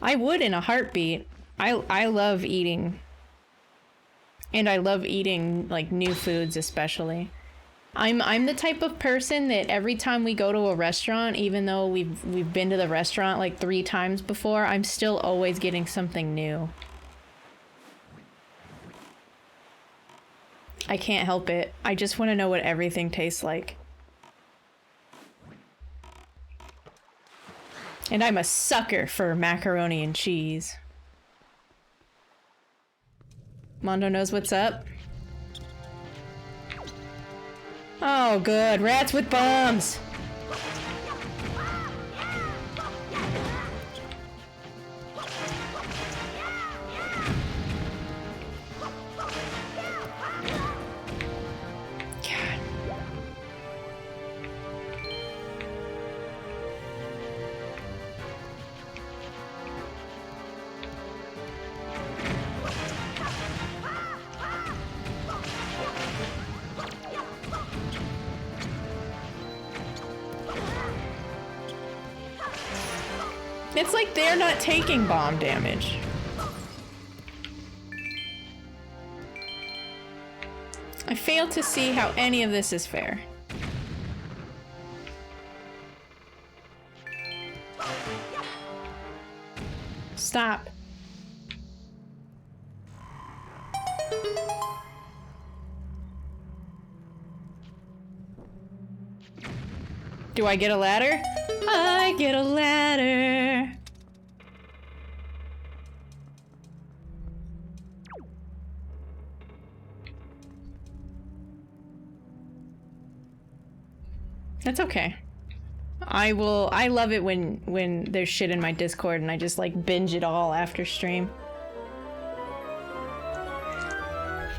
I would in a heartbeat. I love eating. And I love eating like new foods especially. I'm the type of person that every time we go to a restaurant, even though we've been to the restaurant like 3 times before, I'm still always getting something new. I can't help it. I just want to know what everything tastes like. And I'm a sucker for macaroni and cheese. Mondo knows what's up. Oh, good. Rats with bombs. It's like they're not taking bomb damage. I fail to see how any of this is fair. Stop. Do I get a ladder? I get a ladder. That's okay. I love it when there's shit in my Discord and I just like binge it all after stream.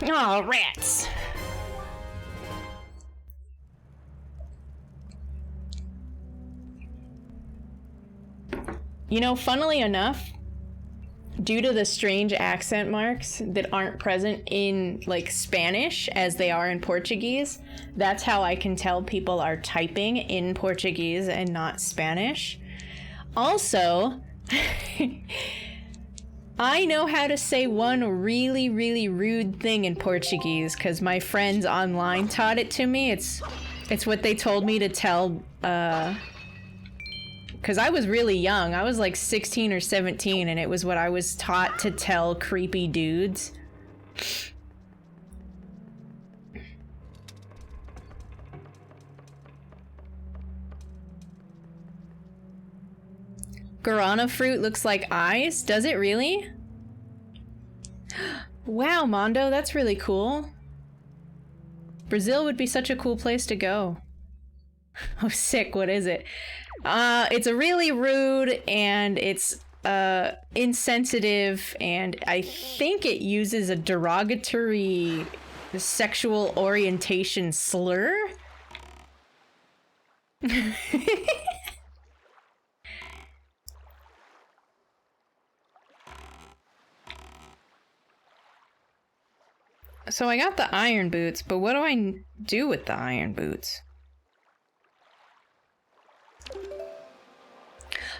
Oh, rats. You know, funnily enough, due to the strange accent marks that aren't present in, like, Spanish as they are in Portuguese, that's how I can tell people are typing in Portuguese and not Spanish. Also, I know how to say one really, really rude thing in Portuguese because my friends online taught it to me. It's what they told me to tell, because I was really young. I was like 16 or 17, and it was what I was taught to tell creepy dudes. Guarana fruit looks like eyes? Does it really? Wow, Mondo, that's really cool. Brazil would be such a cool place to go. Oh, sick, what is it? It's a really rude and it's insensitive, and I think it uses a derogatory sexual orientation slur. So I got the iron boots, but what do I do with the iron boots?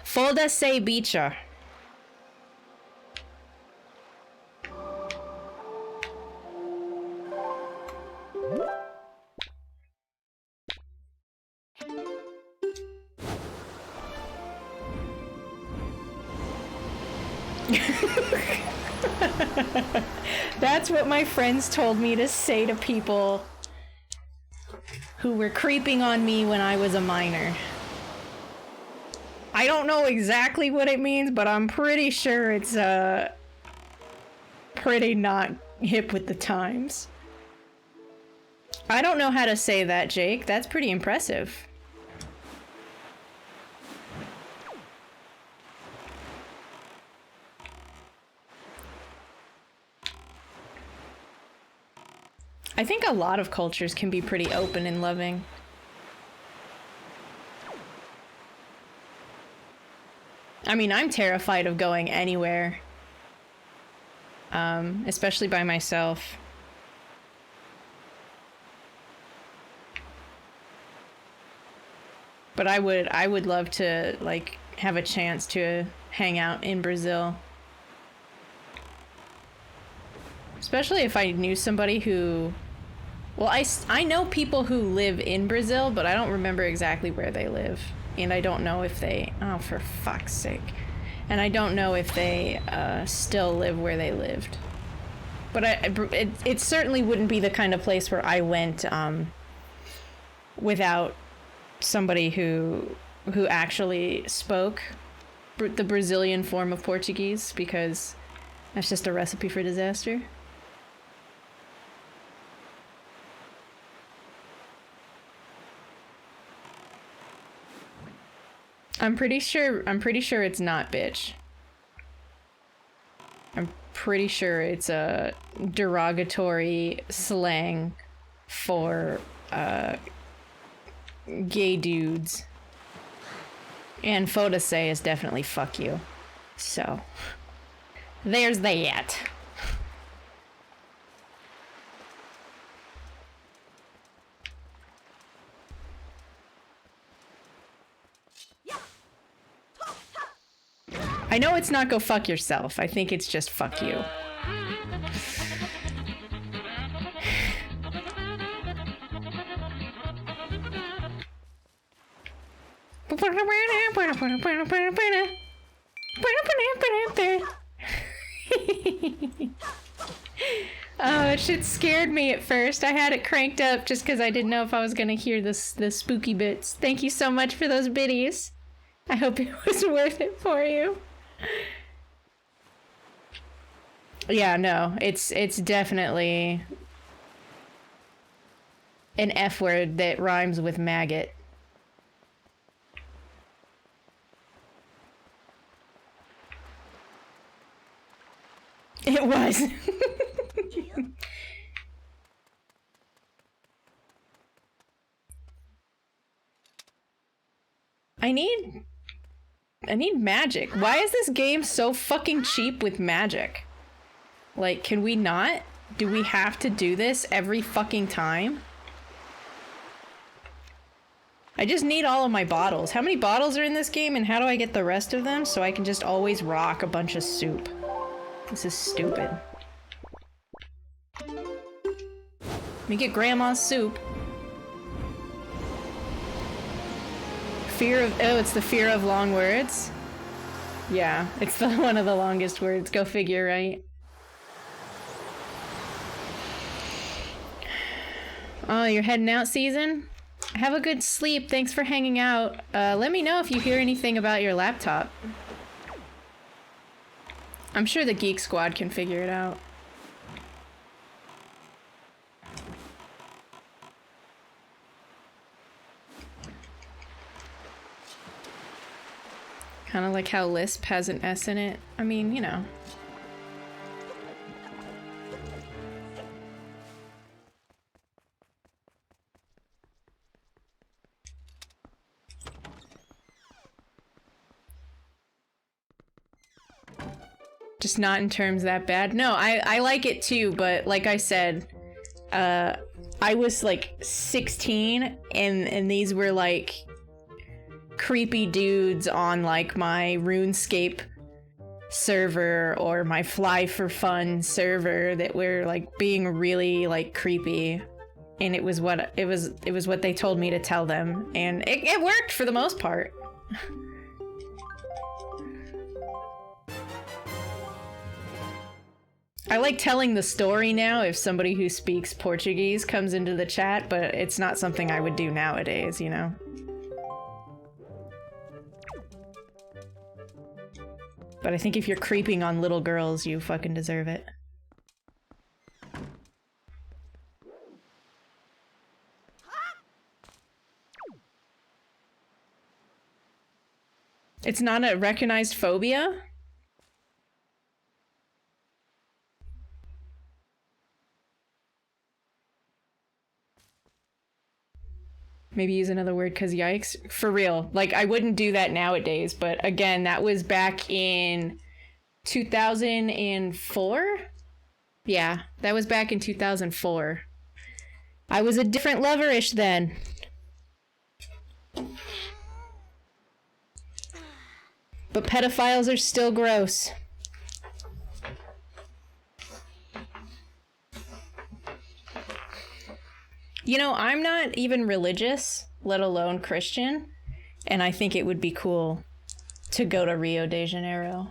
Folda se bicha. That's what my friends told me to say to people who were creeping on me when I was a minor. I don't know exactly what it means, but I'm pretty sure it's pretty not hip with the times. I don't know how to say that, Jake. That's pretty impressive. I think a lot of cultures can be pretty open and loving. I mean, I'm terrified of going anywhere. Especially by myself. But I would love to, like, have a chance to hang out in Brazil. Especially if I knew somebody who... Well, I know people who live in Brazil, but I don't remember exactly where they live. And I don't know if they... Oh, for fuck's sake. And I don't know if they still live where they lived. But it certainly wouldn't be the kind of place where I went without somebody who actually spoke the Brazilian form of Portuguese, because that's just a recipe for disaster. I'm pretty sure it's not bitch. I'm pretty sure it's a derogatory slang for gay dudes. And Fodase is definitely fuck you. So, there's that. I know it's not go fuck yourself. I think it's just fuck you. Oh, shit scared me at first. I had it cranked up just because I didn't know if I was gonna hear the spooky bits. Thank you so much for those biddies. I hope it was worth it for you. Yeah, no, it's definitely an F word that rhymes with maggot. It was. I need magic. Why is this game so fucking cheap with magic? Like, can we not? Do we have to do this every fucking time? I just need all of my bottles. How many bottles are in this game, and how do I get the rest of them so I can just always rock a bunch of soup? This is stupid. Let me get grandma's soup. Fear of... Oh, it's the fear of long words? Yeah, it's the one of the longest words. Go figure, right? Oh, you're heading out, Season? Have a good sleep. Thanks for hanging out. Let me know if you hear anything about your laptop. I'm sure the Geek Squad can figure it out. Kind of like how Lisp has an S in it. I mean, you know. Just not in terms that bad. No, I like it too, but like I said, I was like 16 and these were like creepy dudes on like my RuneScape server or my Fly for Fun server that were like being really like creepy, and it was what they told me to tell them, and it worked for the most part. I like telling the story now if somebody who speaks Portuguese comes into the chat, but it's not something I would do nowadays, you know? But I think if you're creeping on little girls, you fucking deserve it. It's not a recognized phobia? Maybe use another word, cause yikes. For real. Like, I wouldn't do that nowadays, but again, that was back in 2004? Yeah, that was back in 2004. I was a different loverish then. But pedophiles are still gross. You know, I'm not even religious, let alone Christian, and I think it would be cool to go to Rio de Janeiro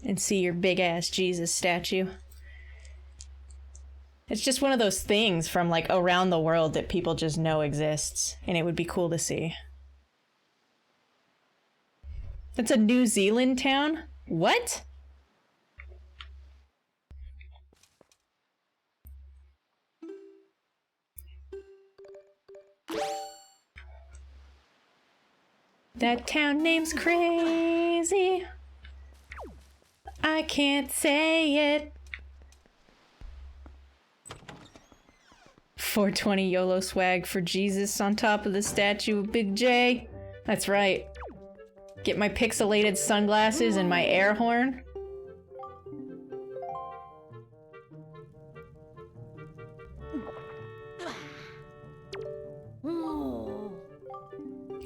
and see your big-ass Jesus statue. It's just one of those things from, like, around the world that people just know exists, and it would be cool to see. That's a New Zealand town? What? That town name's crazy. I can't say it. 420 YOLO swag for Jesus on top of the statue of Big J. That's right. Get my pixelated sunglasses and my air horn.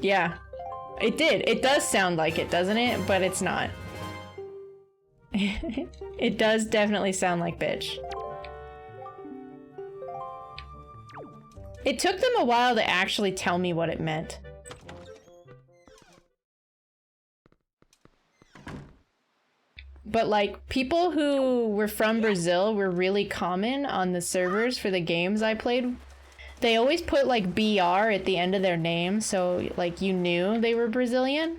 Yeah, it did. It does sound like it, doesn't it? But it's not. It does definitely sound like bitch. It took them a while to actually tell me what it meant. But like, people who were from Brazil were really common on the servers for the games I played. They always put like BR at the end of their name, so like you knew they were Brazilian.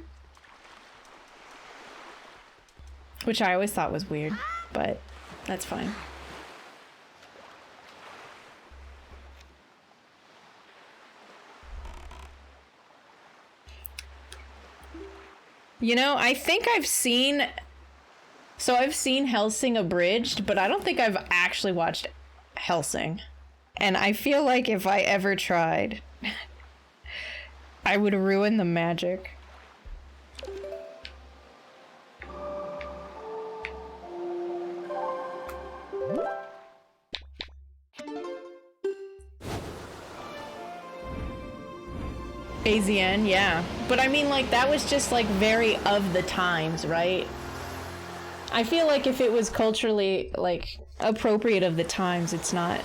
Which I always thought was weird, but that's fine. You know, I think I've seen... So I've seen Hellsing Abridged, but I don't think I've actually watched Hellsing. And I feel like if I ever tried, I would ruin the magic. AZN, yeah. But I mean, like, that was just, like, very of the times, right? I feel like if it was culturally, like, appropriate of the times, it's not...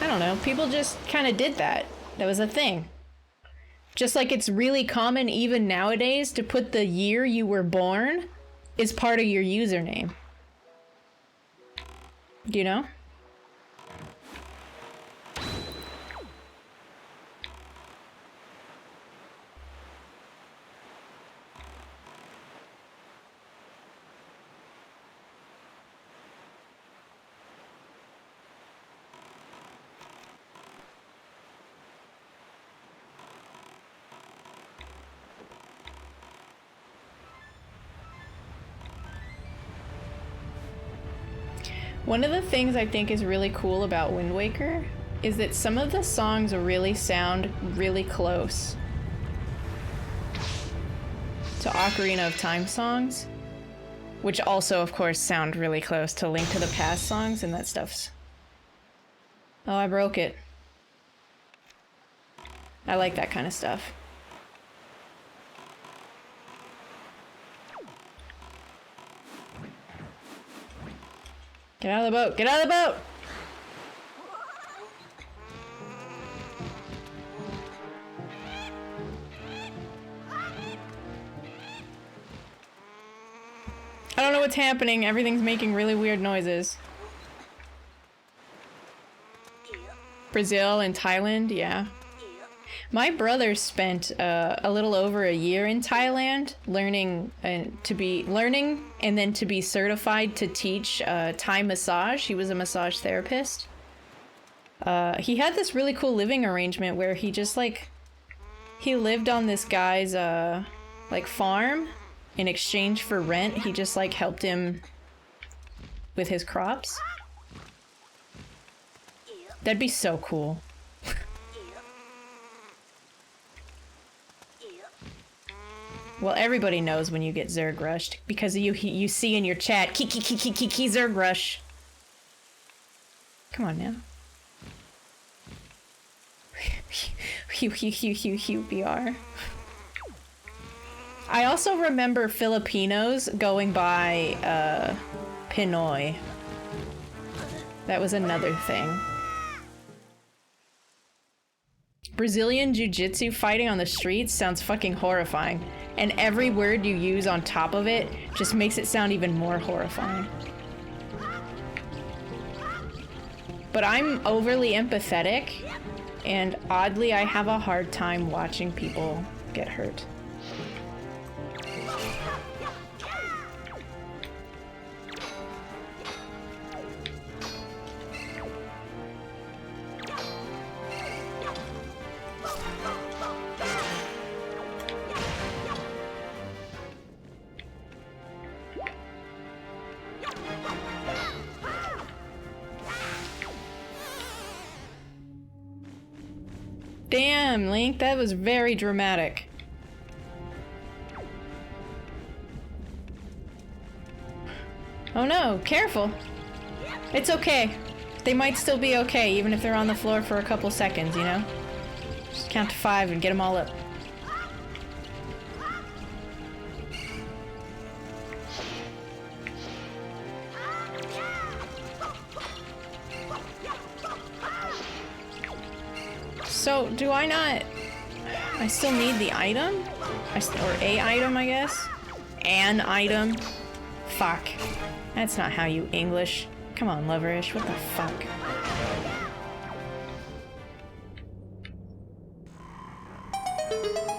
I don't know, people just kind of did that. That was a thing. Just like it's really common even nowadays to put the year you were born as part of your username. Do you know? One of the things I think is really cool about Wind Waker is that some of the songs really sound really close to Ocarina of Time songs, which also, of course, sound really close to Link to the Past songs, and that stuff's... Oh, I broke it. I like that kind of stuff. Get out of the boat! Get out of the boat! I don't know what's happening. Everything's making really weird noises. Brazil and Thailand, yeah. My brother spent a little over a year in Thailand learning and then to be certified to teach Thai massage. He was a massage therapist. He had this really cool living arrangement where he just he lived on this guy's farm. In exchange for rent, he just helped him with his crops. That'd be so cool. Well, everybody knows when you get Zerg rushed because you see in your chat, kiki Zerg rush. Come on now. BR. I also remember Filipinos going by Pinoy. That was another thing. Brazilian jiu-jitsu fighting on the streets sounds fucking horrifying, and every word you use on top of it just makes it sound even more horrifying. But I'm overly empathetic, and oddly I have a hard time watching people get hurt. Damn, Link, that was very dramatic. Oh no, careful. It's okay. They might still be okay, even if they're on the floor for a couple seconds, you know? Just count to 5 and get them all up. So, do I not... I still need the item? Or a item, I guess? An item? Fuck. That's not how you English. Come on, Loverish, what the fuck?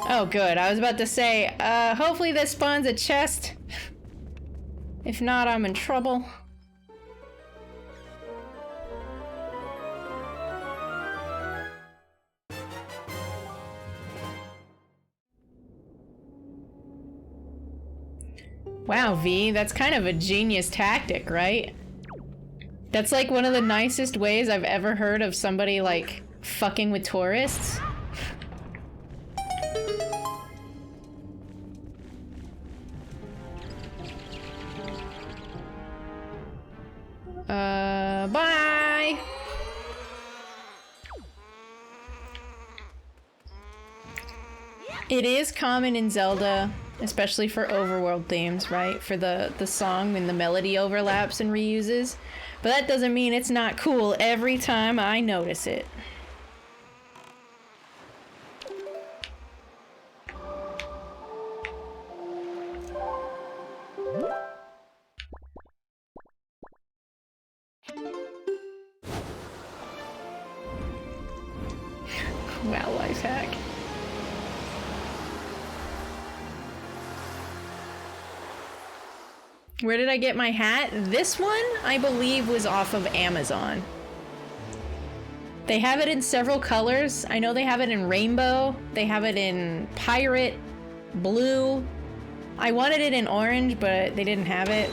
Oh, good. I was about to say, hopefully this spawns a chest. If not, I'm in trouble. Wow, V, that's kind of a genius tactic, right? That's like one of the nicest ways I've ever heard of somebody, like, fucking with tourists. Bye! It is common in Zelda, especially for overworld themes, right? For the song and the melody overlaps and reuses. But that doesn't mean it's not cool every time I notice it. Wow, life hack. Where did I get my hat? This one, I believe, was off of Amazon. They have it in several colors. I know they have it in rainbow. They have it in pirate, blue. I wanted it in orange, but they didn't have it.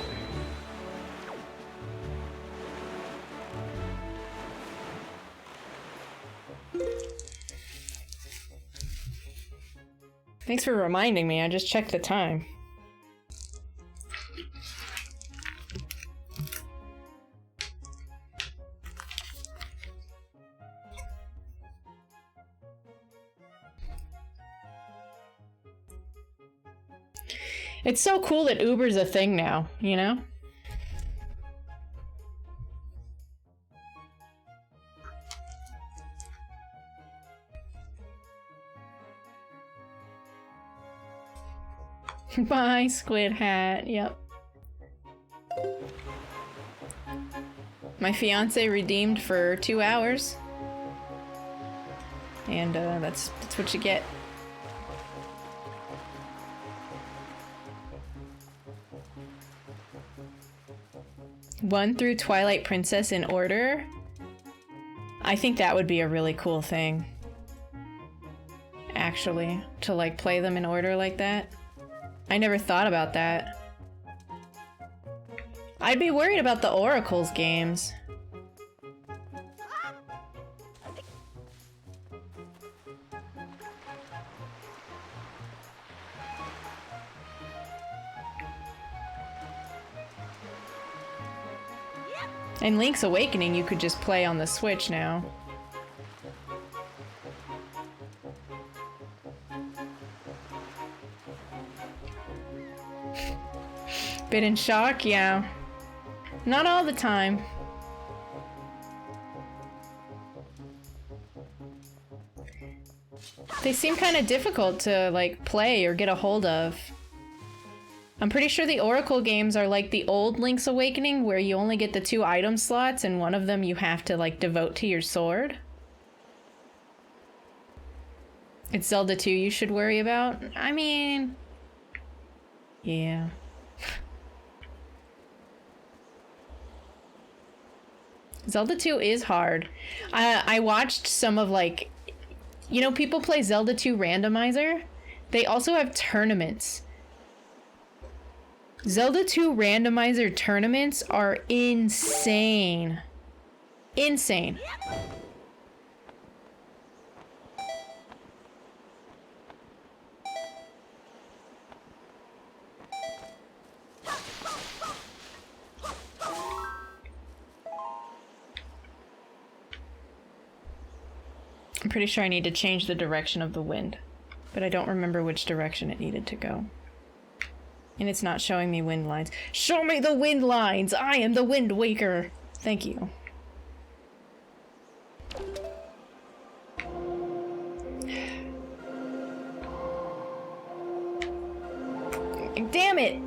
Thanks for reminding me. I just checked the time. It's so cool that Uber's a thing now, you know? Bye, Squid Hat. Yep. My fiance redeemed for 2 hours. And that's what you get. One through Twilight Princess in order. I think that would be a really cool thing. Actually, to like play them in order like that. I never thought about that. I'd be worried about the Oracles games. And Link's Awakening you could just play on the Switch now. Bit in shock? Yeah. Not all the time. They seem kind of difficult to, like, play or get a hold of. I'm pretty sure the Oracle games are like the old Link's Awakening, where you only get the 2 item slots and one of them you have to, like, devote to your sword. It's Zelda 2 you should worry about? I mean... yeah. Zelda 2 is hard. I watched some of, like... You know, people play Zelda 2 Randomizer? They also have tournaments. Zelda 2 Randomizer tournaments are insane. Insane. I'm pretty sure I need to change the direction of the wind, but I don't remember which direction it needed to go. And it's not showing me wind lines. Show me the wind lines! I am the Wind Waker! Thank you. Damn it!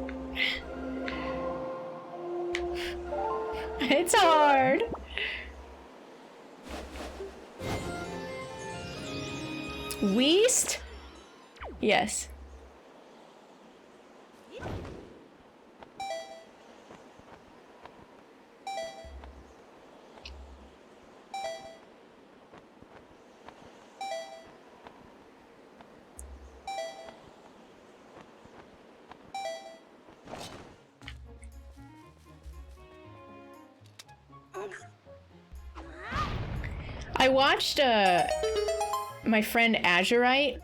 It's hard! Weast? Yes. I watched my friend Azurite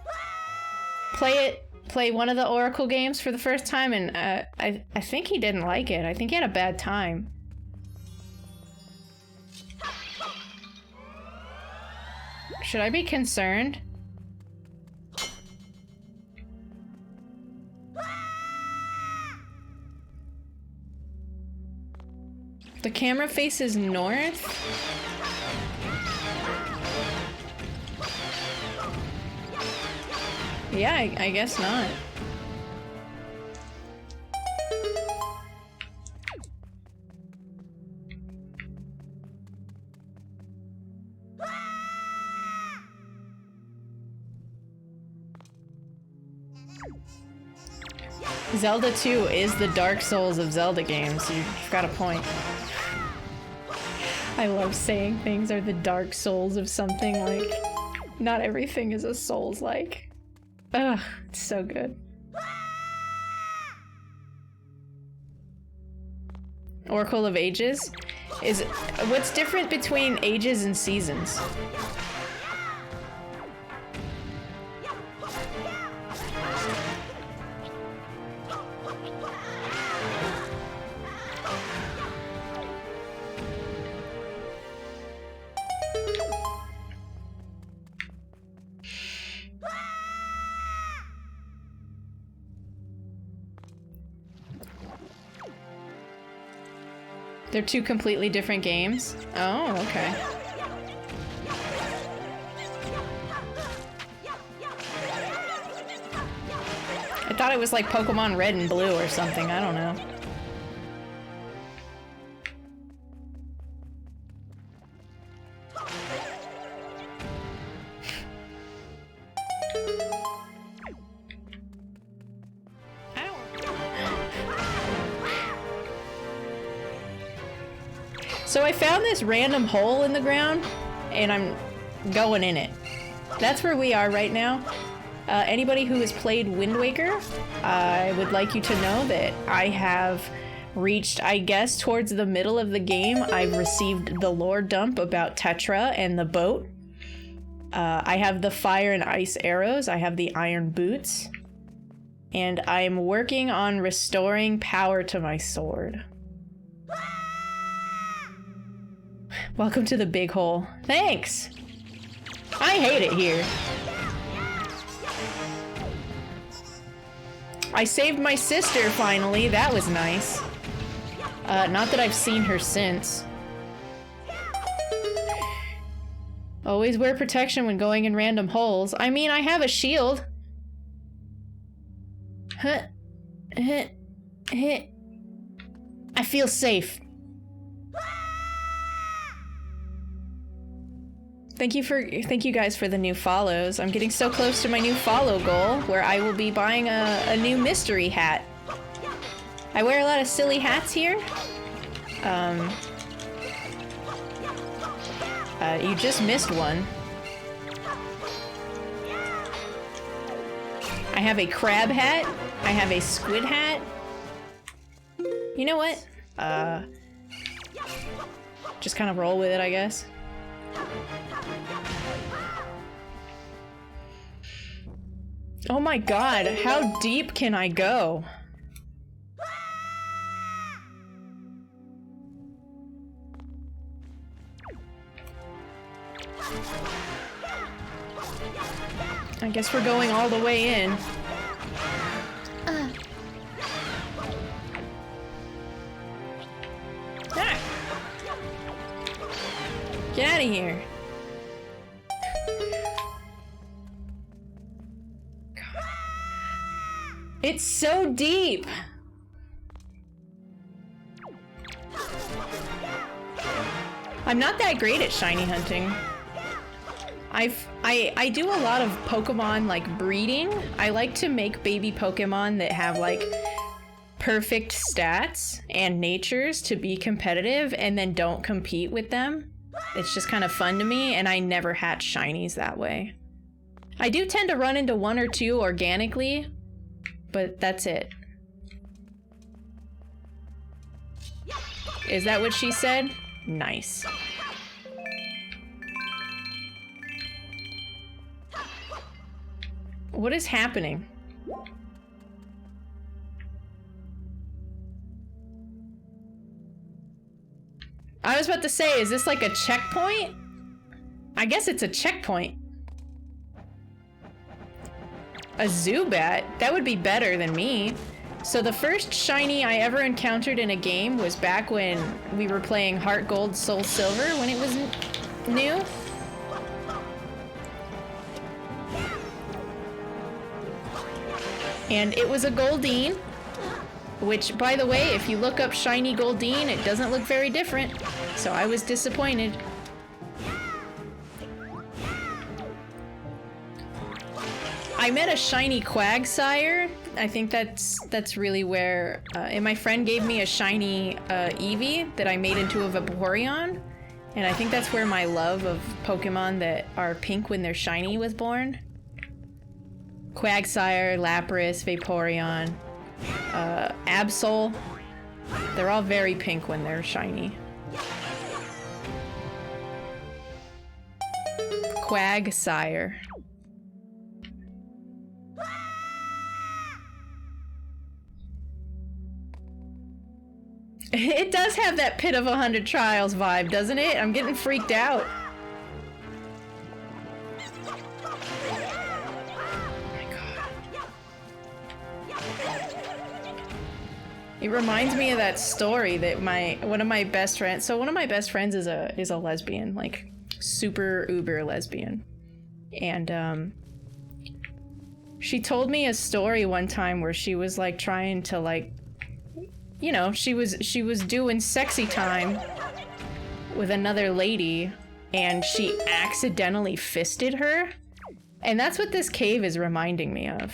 play one of the Oracle games for the first time, and I think he didn't like it. I think he had a bad time. Should I be concerned? The camera faces north? Yeah, I guess not. Zelda 2 is the Dark Souls of Zelda games. You've got a point. I love saying things are the Dark Souls of something, like, not everything is a Souls-like. Ugh, it's so good. Oracle of Ages is what's different between ages and seasons. They're two completely different games? Oh, okay. I thought it was like Pokemon Red and Blue or something, I don't know. So I found this random hole in the ground, and I'm going in it. That's where we are right now. Anybody who has played Wind Waker, I would like you to know that I have reached, I guess, towards the middle of the game. I've received the lore dump about Tetra and the boat. I have the fire and ice arrows. I have the iron boots. And I'm working on restoring power to my sword. Welcome to the big hole. Thanks! I hate it here. I saved my sister finally. That was nice. Not that I've seen her since. Always wear protection when going in random holes. I mean, I have a shield. I feel safe. Thank you guys for the new follows. I'm getting so close to my new follow goal where I will be buying a new mystery hat. I wear a lot of silly hats here. You just missed one. I have a crab hat. I have a squid hat. You know what? Just kind of roll with it, I guess. Oh my god, how deep can I go? I guess we're going all the way in. Ah. Get out of here. God. It's so deep. I'm not that great at shiny hunting. I do a lot of Pokemon like breeding. I like to make baby Pokemon that have like perfect stats and natures to be competitive and then don't compete with them. It's just kind of fun to me, and I never hatch shinies that way. I do tend to run into one or two organically, but that's it. Is that what she said? Nice. What is happening? I was about to say, is this like a checkpoint? I guess it's a checkpoint. A Zubat? That would be better than me. So the first shiny I ever encountered in a game was back when we were playing Heart Gold, Soul Silver, when it was new. And it was a Goldeen, which, by the way, if you look up shiny Goldeen, it doesn't look very different. So I was disappointed. I met a shiny Quagsire. I think that's really where, and my friend gave me a shiny Eevee that I made into a Vaporeon. And I think that's where my love of Pokemon that are pink when they're shiny was born. Quagsire, Lapras, Vaporeon, Absol. They're all very pink when they're shiny. Quagsire. It does have that Pit of 100 Trials vibe, doesn't it? I'm getting freaked out. Oh my god. It reminds me of that story that one of my best friends. So one of my best friends is a lesbian, like super uber lesbian, and she told me a story one time where she was like trying to like, you know, she was doing sexy time with another lady, and she accidentally fisted her, and that's what this cave is reminding me of.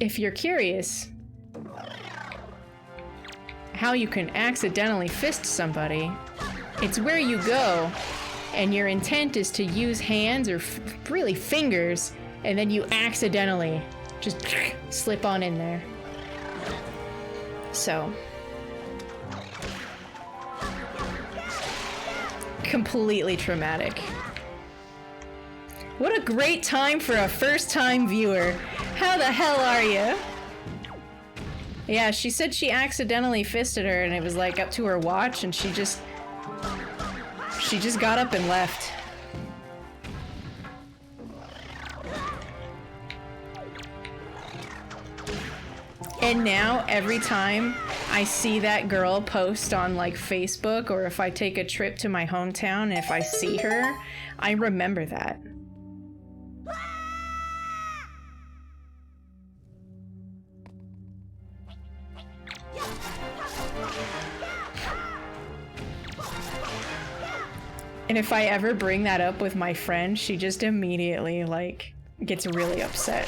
If you're curious how you can accidentally fist somebody, it's where you go and your intent is to use hands or really fingers, and then you accidentally just slip on in there. So, completely traumatic. What a great time for a first-time viewer. How the hell are you? Yeah, she said she accidentally fisted her and it was like up to her watch, and she just got up and left. And now every time I see that girl post on like Facebook, or if I take a trip to my hometown and if I see her, I remember that. And if I ever bring that up with my friend, she just immediately, like, gets really upset.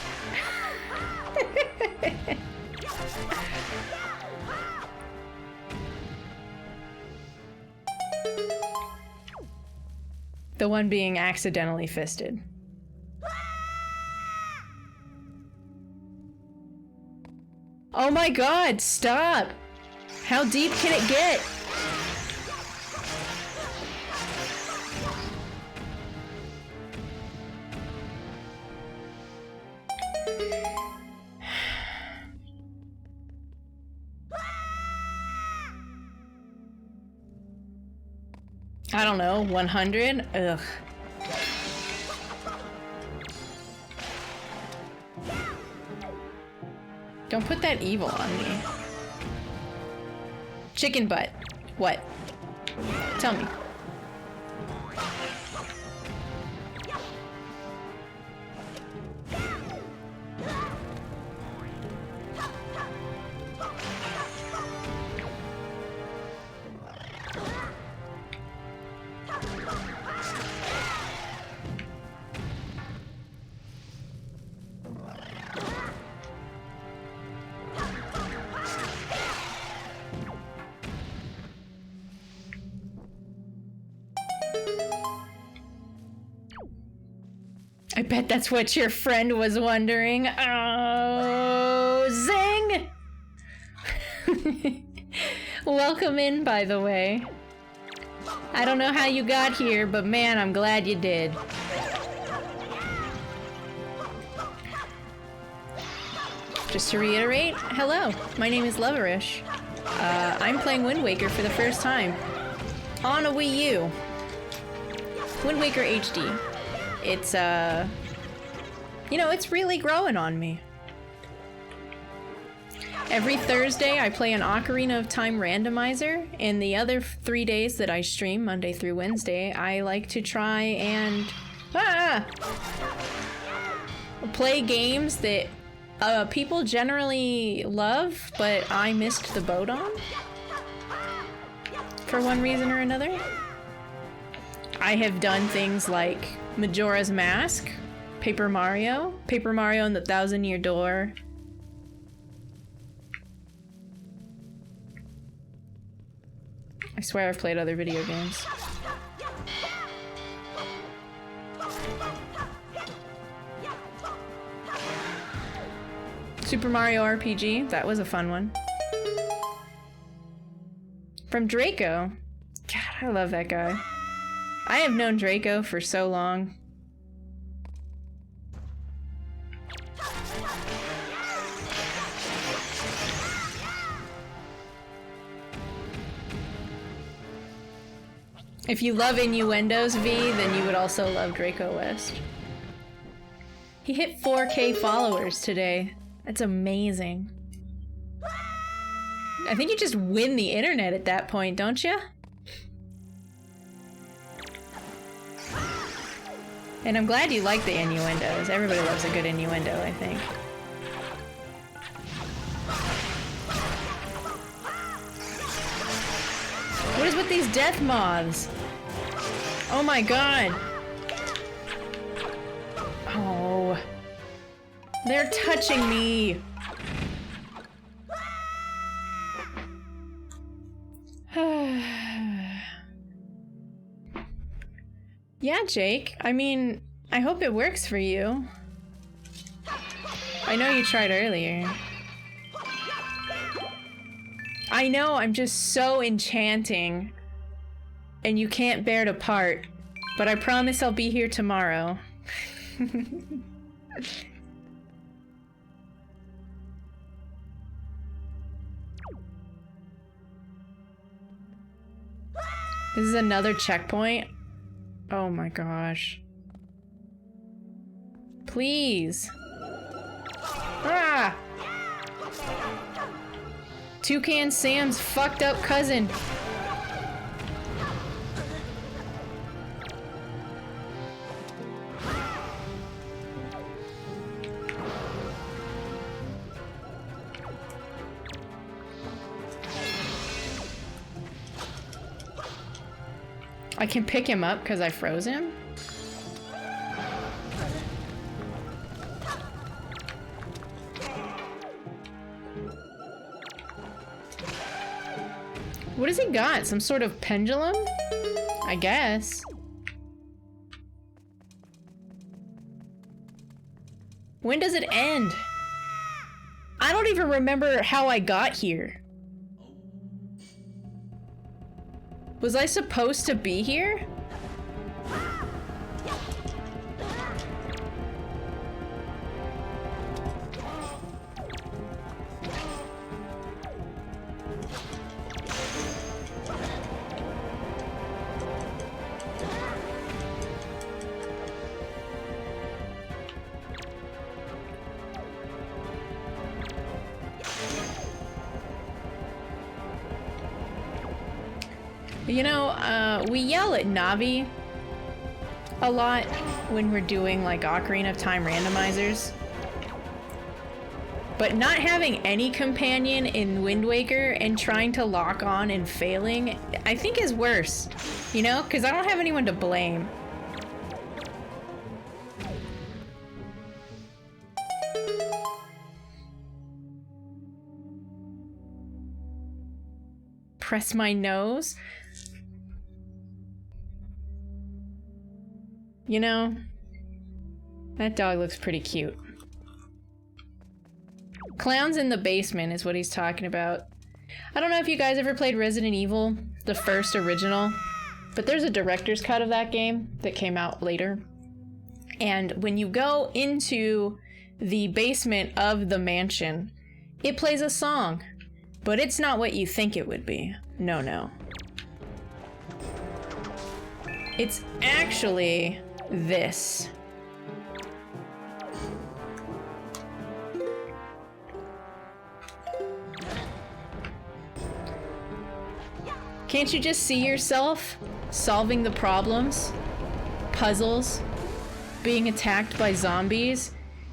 The one being accidentally fisted. Oh my god, stop! How deep can it get? I don't know, 100? Ugh. Don't put that evil on me. Chicken butt. What? Tell me. I bet that's what your friend was wondering. Oh, zing! Welcome in, by the way. I don't know how you got here, but man, I'm glad you did. Just to reiterate, hello, my name is Loverish. I'm playing Wind Waker for the first time. On a Wii U. Wind Waker HD. It's, you know, it's really growing on me. Every Thursday, I play an Ocarina of Time randomizer, and the other 3 days that I stream, Monday through Wednesday, I like to try and play games that people generally love, but I missed the boat on for one reason or another. I have done things like Majora's Mask, Paper Mario and the Thousand Year Door. I swear I've played other video games. Super Mario RPG, that was a fun one. From Draco. God, I love that guy. I have known Draco for so long. If you love innuendos, V, then you would also love Draco West. He hit 4K followers today. That's amazing. I think you just win the internet at that point, don't you? And I'm glad you like the innuendos. Everybody loves a good innuendo, I think. What is with these death moths? Oh my god. Oh. They're touching me. Yeah, Jake. I mean, I hope it works for you. I know you tried earlier. I know, I'm just so enchanting. And you can't bear to part. But I promise I'll be here tomorrow. This is another checkpoint? Oh my gosh. Please. Ah! Toucan Sam's fucked up cousin. I can pick him up because I froze him? What has he got? Some sort of pendulum? I guess. When does it end? I don't even remember how I got here. Was I supposed to be here? You know, we yell at Navi a lot when we're doing like Ocarina of Time randomizers. But not having any companion in Wind Waker and trying to lock on and failing, I think is worse. You know, because I don't have anyone to blame. Press my nose. You know, that dog looks pretty cute. Clowns in the basement is what he's talking about. I don't know if you guys ever played Resident Evil, the first original, but there's a director's cut of that game that came out later. And when you go into the basement of the mansion, it plays a song, but it's not what you think it would be. No, no. It's actually this. Can't you just see yourself solving the problems, puzzles, being attacked by zombies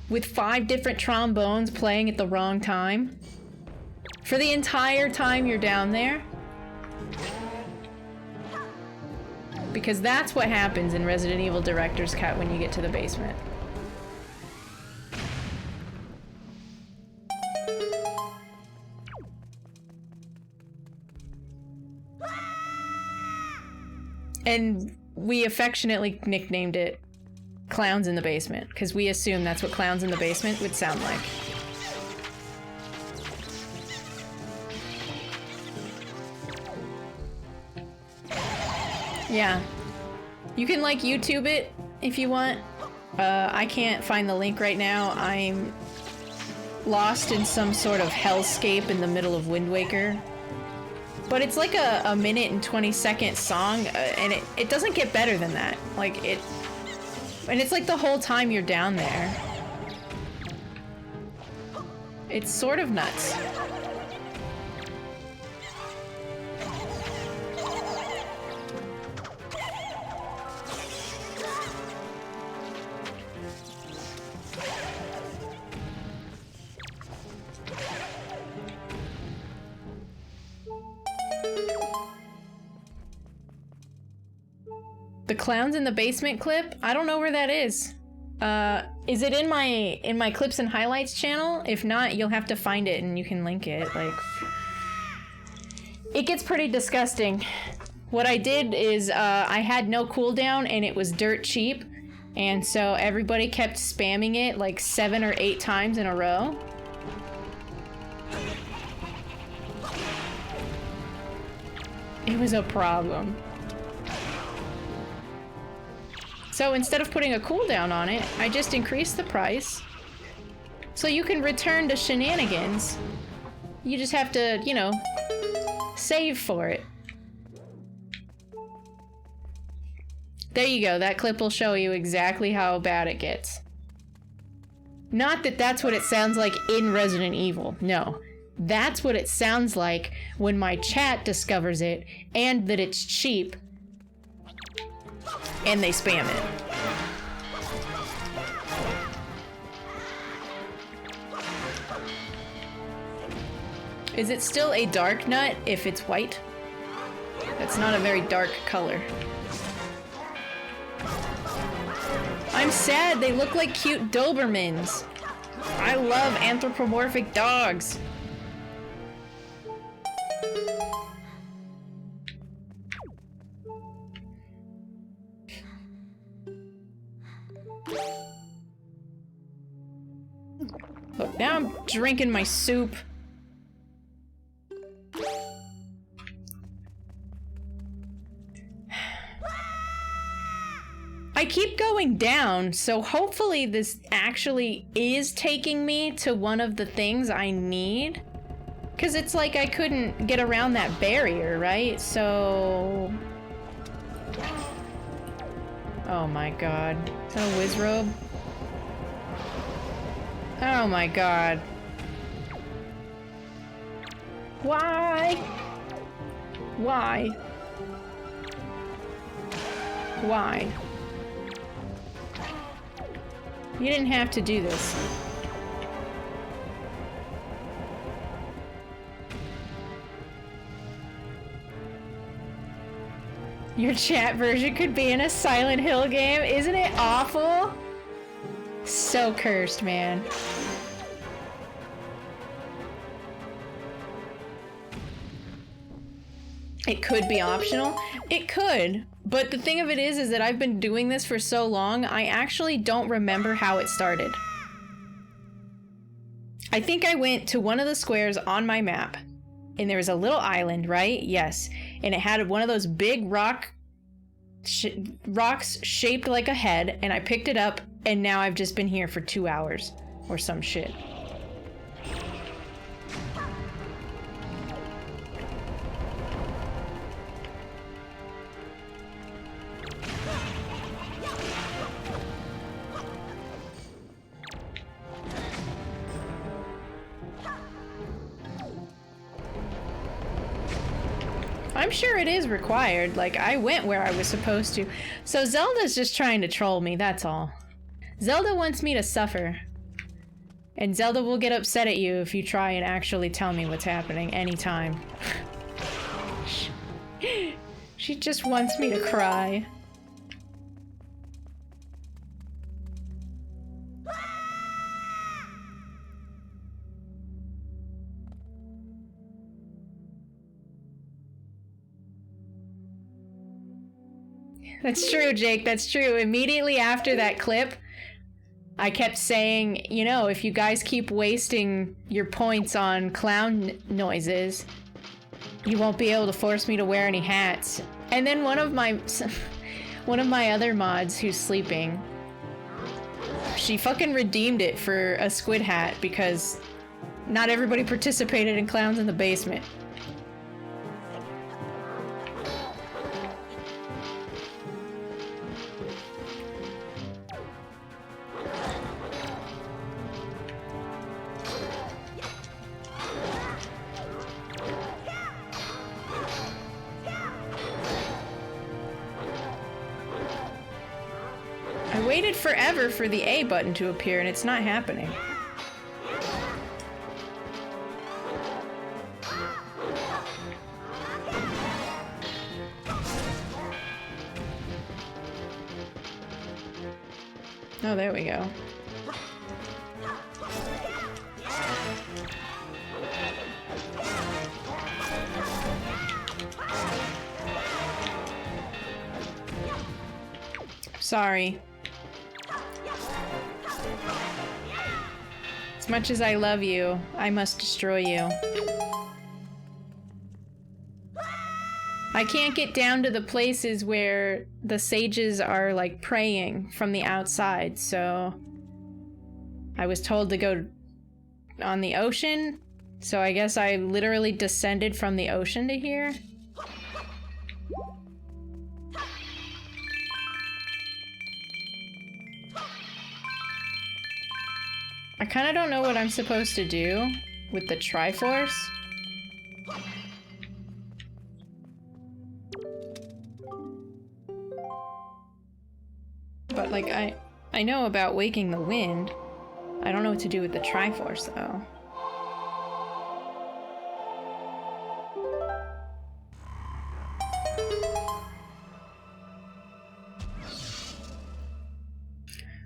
with 5 different trombones playing at the wrong time? For the entire time you're down there? Because that's what happens in Resident Evil Director's Cut when you get to the basement. And we affectionately nicknamed it Clowns in the Basement, because we assume that's what clowns in the basement would sound like. Yeah. You can like YouTube it if you want. I can't find the link right now. I'm lost in some sort of hellscape in the middle of Wind Waker. But it's like a minute and 20-second song, and it doesn't get better than that. Like, and it's like the whole time you're down there. It's sort of nuts. The clowns in the basement clip? I don't know where that is. Is it in my clips and highlights channel? If not, you'll have to find it and you can link it. Like, it gets pretty disgusting. What I did is I had no cooldown and it was dirt cheap, and so everybody kept spamming it like 7 or 8 times in a row. It was a problem. So instead of putting a cooldown on it, I just increased the price. So you can return to shenanigans. You just have to, you know, save for it. There you go, that clip will show you exactly how bad it gets. Not that that's what it sounds like in Resident Evil, no. That's what it sounds like when my chat discovers it, and that it's cheap, and they spam it. Is it still a dark nut if it's white? That's not a very dark color. I'm sad, they look like cute Dobermans. I love anthropomorphic dogs. Look, now I'm drinking my soup. I keep going down, so hopefully this actually is taking me to one of the things I need. Because it's like I couldn't get around that barrier, right? So... Oh my god. Is that a whiz robe? Oh my god. Why? Why? Why? You didn't have to do this. Your chat version could be in a Silent Hill game. Isn't it awful? So cursed, man. It could be optional. It could. But the thing of it is that I've been doing this for so long, I actually don't remember how it started. I think I went to one of the squares on my map, and there was a little island, right? Yes. And it had one of those big rocks shaped like a head, and I picked it up, and now I've just been here for 2 hours or some shit. I'm sure it is required. Like, I went where I was supposed to. So Zelda's just trying to troll me, that's all. Zelda wants me to suffer. And Zelda will get upset at you if you try and actually tell me what's happening anytime. She just wants me to cry. That's true, Jake, that's true. Immediately after that clip, I kept saying, you know, if you guys keep wasting your points on clown noises, you won't be able to force me to wear any hats. And then one of my other mods who's sleeping, she fucking redeemed it for a squid hat because not everybody participated in Clowns in the Basement. waited forever for the A button to appear and it's not happening. Oh, there we go. Sorry. As much as I love you, I must destroy you. I can't get down to the places where the sages are, like, praying from the outside, so... I was told to go on the ocean, so I guess I literally descended from the ocean to here. I kind of don't know what I'm supposed to do with the Triforce. But, like, I know about waking the wind. I don't know what to do with the Triforce, though.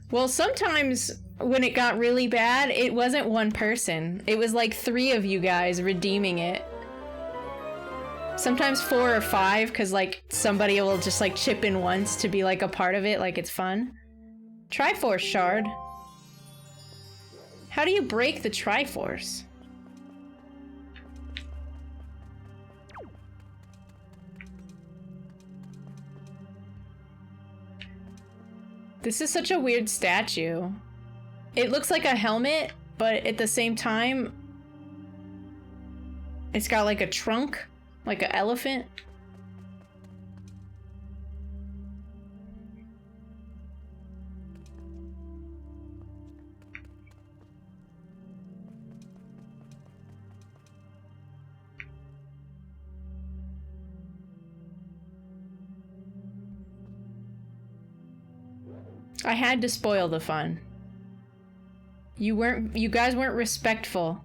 Well, sometimes when it got really bad, it wasn't one person. It was like 3 of you guys redeeming it. Sometimes 4 or 5, because, like, somebody will just, like, chip in once to be, like, a part of it, like it's fun. Triforce shard. How do you break the Triforce? This is such a weird statue. It looks like a helmet, but at the same time, it's got like a trunk, like an elephant. I had to spoil the fun. You guys weren't respectful.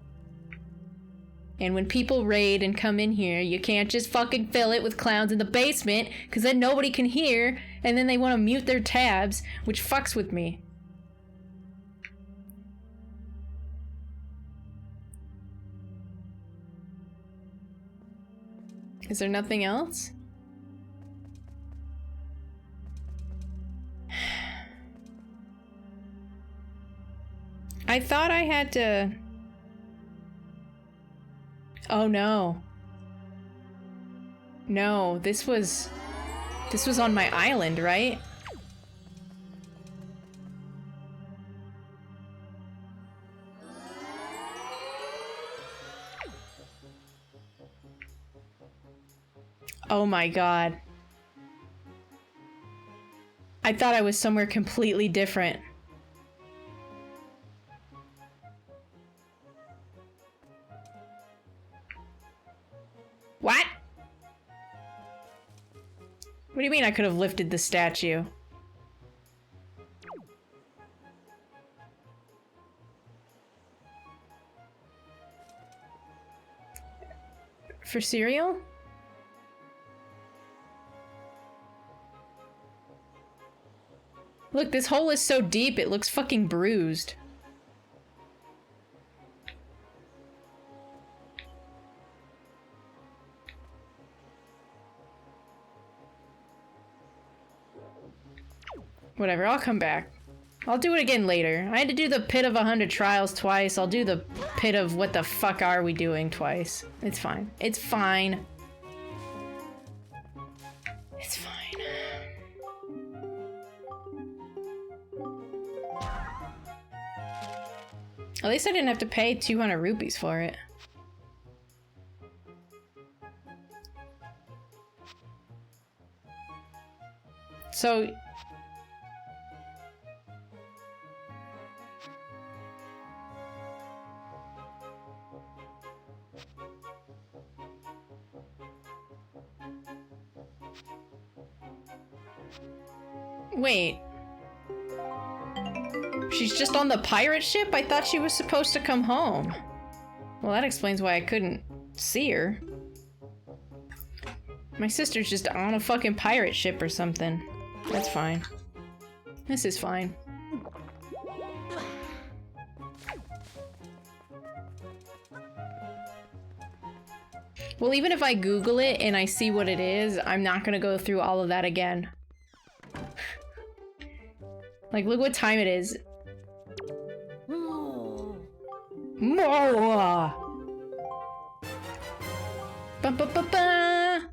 And when people raid and come in here, you can't just fucking fill it with clowns in the basement, because then nobody can hear, and then they want to mute their tabs, which fucks with me. Is there nothing else? I thought I had to... Oh no. No, this was on my island, right? Oh my god. I thought I was somewhere completely different. What? What do you mean I could have lifted the statue? For cereal? Look, this hole is so deep, it looks fucking bruised. Whatever, I'll come back. I'll do it again later. I had to do the Pit of 100 Trials twice. I'll do the Pit of What the Fuck Are We Doing twice. It's fine. It's fine. It's fine. At least I didn't have to pay 200 rupees for it. So... Wait. She's just on the pirate ship? I thought she was supposed to come home. Well, that explains why I couldn't see her. My sister's just on a fucking pirate ship or something. That's fine. This is fine. Well, even if I Google it and I see what it is, I'm not gonna go through all of that again. Like, look what time it is. More. Ba ba ba ba.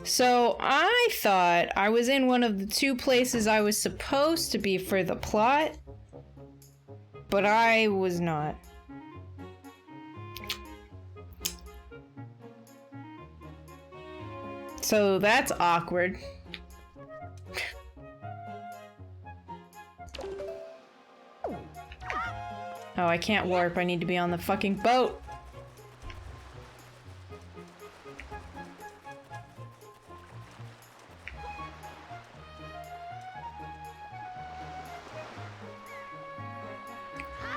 So I thought I was in one of the two places I was supposed to be for the plot, but I was not. So that's awkward. Oh, I can't warp. I need to be on the fucking boat.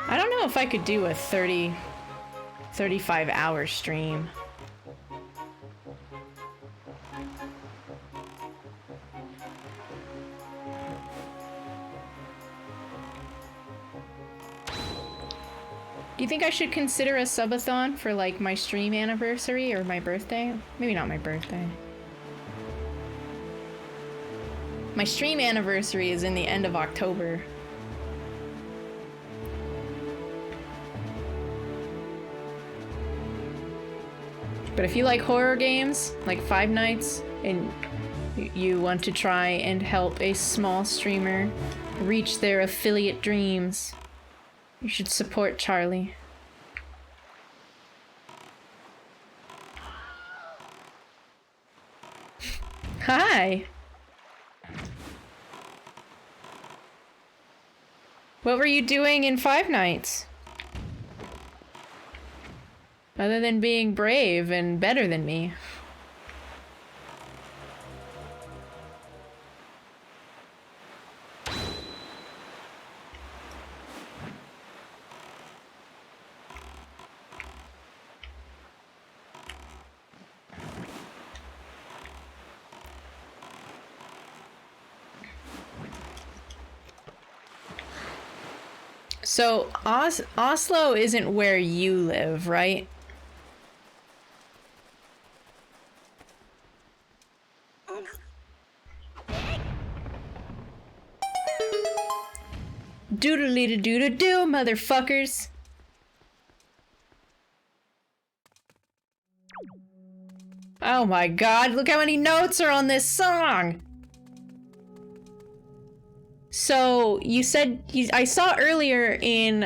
I don't know if I could do a 35-hour stream. Do you think I should consider a subathon for, like, my stream anniversary or my birthday? Maybe not my birthday. My stream anniversary is in the end of October. But if you like horror games, like Five Nights, and you want to try and help a small streamer reach their affiliate dreams, you should support Charlie. Hi! What were you doing in Five Nights? Other than being brave and better than me. So, Oslo isn't where you live, right? Doodly-doo-doo-doo, motherfuckers! Oh my god, look how many notes are on this song! So, you said, I saw earlier in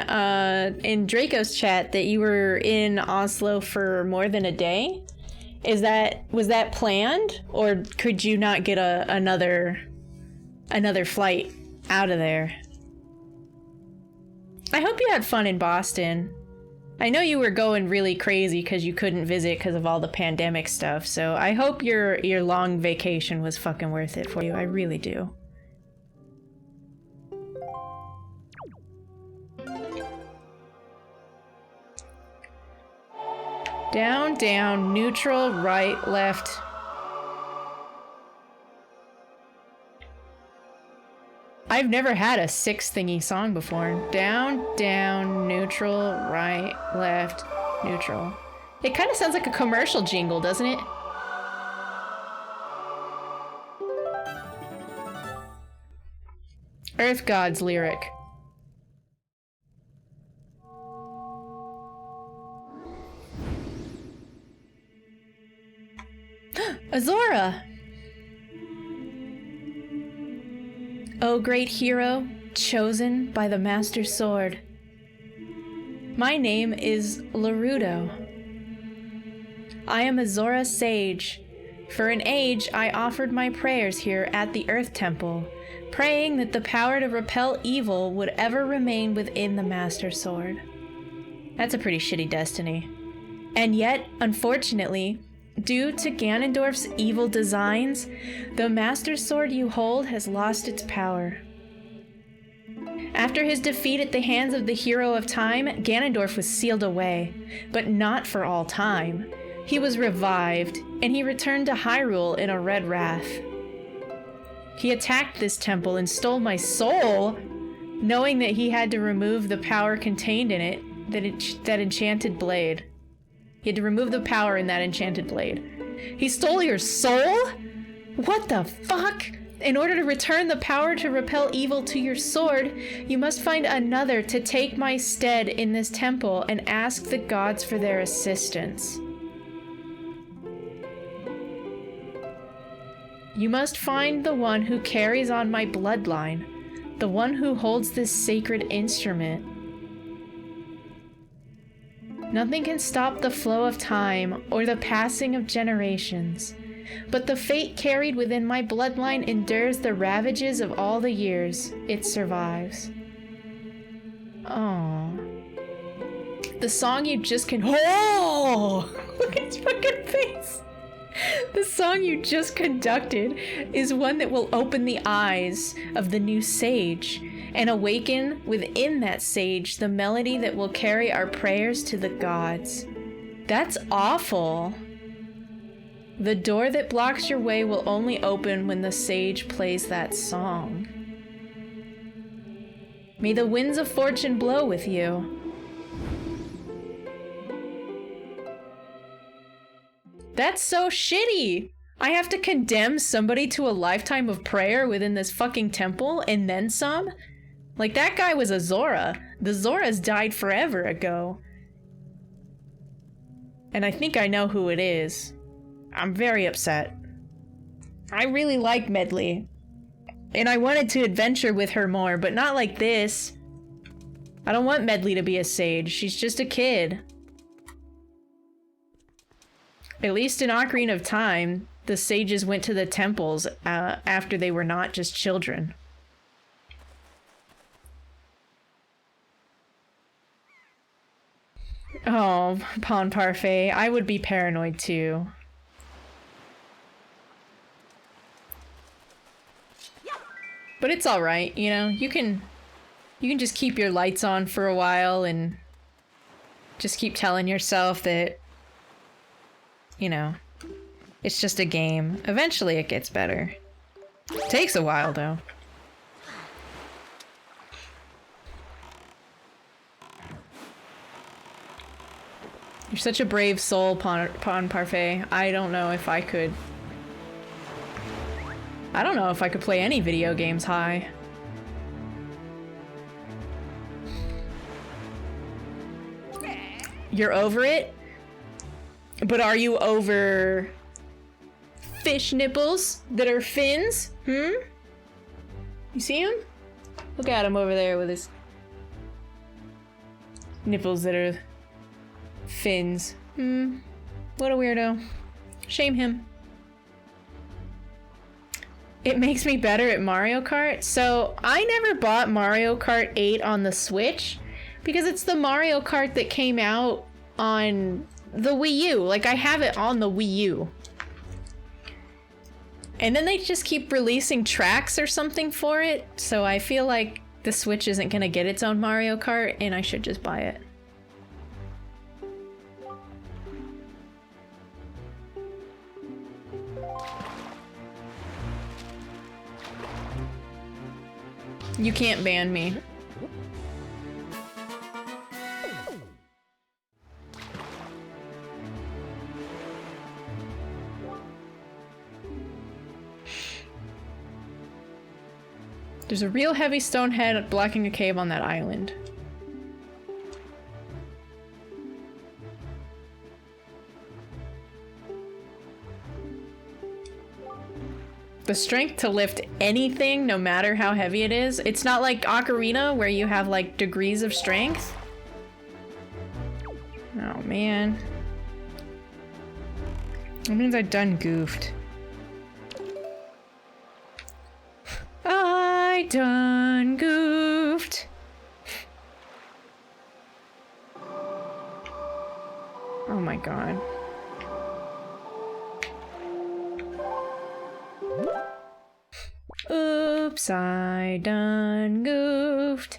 Draco's chat that you were in Oslo for more than a day? Was that planned? Or could you not get another flight out of there? I hope you had fun in Boston. I know you were going really crazy because you couldn't visit because of all the pandemic stuff, so I hope your long vacation was fucking worth it for you. I really do. Down, down, neutral, right, left. I've never had a 6 thingy song before. Down, down, neutral, right, left, neutral. It kind of sounds like a commercial jingle, doesn't it? Earth God's lyric. Azora! O great hero, chosen by the Master Sword. My name is Larudo. I am Azora Sage. For an age, I offered my prayers here at the Earth Temple, praying that the power to repel evil would ever remain within the Master Sword. That's a pretty shitty destiny. And yet, unfortunately, Due to Ganondorf's evil designs, the Master Sword you hold has lost its power. After his defeat at the hands of the Hero of Time, Ganondorf was sealed away, but not for all time. He was revived, and he returned to Hyrule in a red wrath. He attacked this temple and stole my soul, knowing that he had to remove the power contained in it, that enchanted blade. He had to remove the power in that enchanted blade. He stole your soul? What the fuck? In order to return the power to repel evil to your sword, you must find another to take my stead in this temple and ask the gods for their assistance. You must find the one who carries on my bloodline, the one who holds this sacred instrument. Nothing can stop the flow of time or the passing of generations, but the fate carried within my bloodline endures the ravages of all the years it survives. Oh, the song you just Oh! Look at his fucking face! The song you just conducted is one that will open the eyes of the new sage and awaken within that sage the melody that will carry our prayers to the gods. That's awful. The door that blocks your way will only open when the sage plays that song. May the winds of fortune blow with you. That's so shitty! I have to condemn somebody to a lifetime of prayer within this fucking temple and then some? Like, that guy was a Zora. The Zoras died forever ago. And I think I know who it is. I'm very upset. I really like Medley. And I wanted to adventure with her more, but not like this. I don't want Medley to be a sage. She's just a kid. At least in Ocarina of Time, the sages went to the temples after they were not just children. Oh, Pon Parfait, I would be paranoid too. But it's alright, you know, you can just keep your lights on for a while and just keep telling yourself that, you know, it's just a game. Eventually it gets better. Takes a while though. You're such a brave soul, Pon Parfait. I don't know if I could. I don't know if I could play any video games high. You're over it? But are you over fish nipples that are fins? You see him? Look at him over there with his nipples that are fins. What a weirdo. Shame him. It makes me better at Mario Kart. So I never bought Mario Kart 8 on the Switch because it's the Mario Kart that came out on the Wii U. Like, I have it on the Wii U. And then they just keep releasing tracks or something for it. So I feel like the Switch isn't gonna get its own Mario Kart and I should just buy it. You can't ban me. There's a real heavy stone head blocking a cave on that island. The strength to lift anything, no matter how heavy it is. It's not like Ocarina, where you have, like, degrees of strength. Oh, man. That means I done goofed. I done goofed. Oh my god. I done goofed.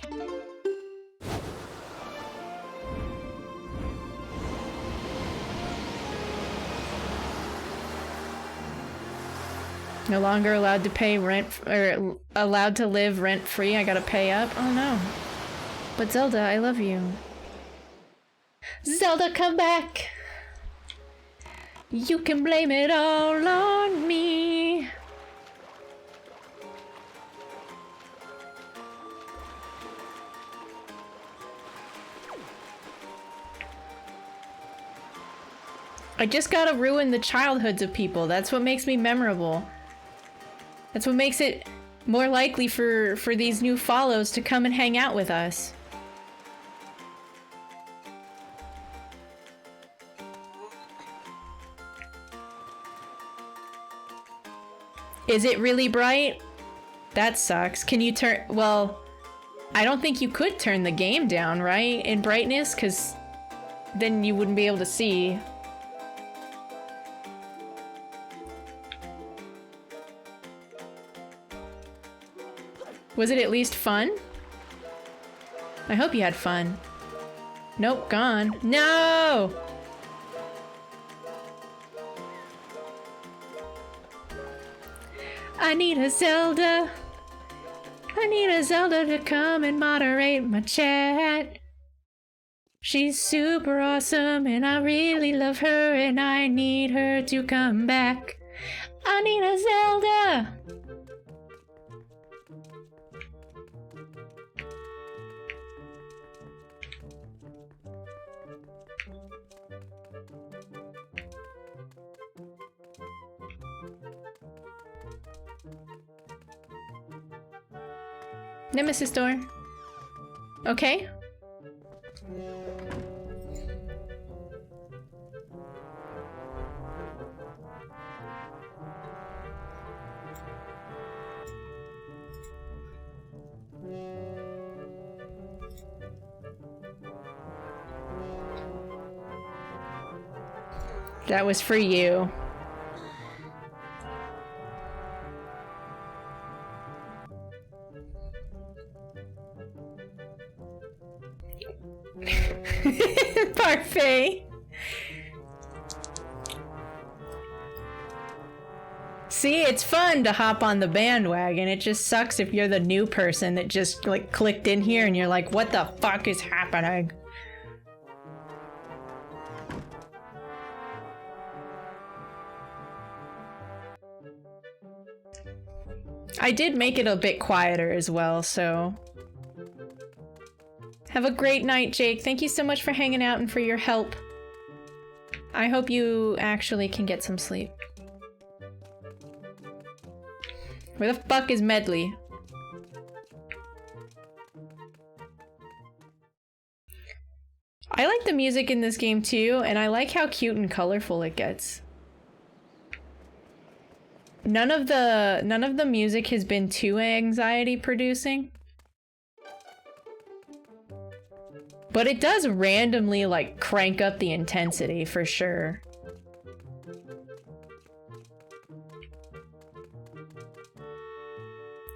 No longer allowed to pay rent, or allowed to live rent-free. I gotta pay up. Oh no. But Zelda, I love you. Zelda, come back! You can blame it all on me. I just gotta ruin the childhoods of people. That's what makes me memorable. That's what makes it more likely for these new follows to come and hang out with us. Is it really bright? That sucks. Can you turn... Well, I don't think you could turn the game down, right? In brightness? Because then you wouldn't be able to see. Was it at least fun? I hope you had fun. Nope, gone. No! I need a Zelda. I need a Zelda to come and moderate my chat. She's super awesome and I really love her and I need her to come back. I need a Zelda. Nemesis door. Okay. That was for you. Parfait. See, it's fun to hop on the bandwagon. It just sucks if you're the new person that just like clicked in here and you're like, what the fuck is happening? I did make it a bit quieter as well, so... Have a great night, Jake. Thank you so much for hanging out and for your help. I hope you actually can get some sleep. Where the fuck is Medley? I like the music in this game too, and I like how cute and colorful it gets. None of the music has been too anxiety producing. But it does randomly, like, crank up the intensity, for sure.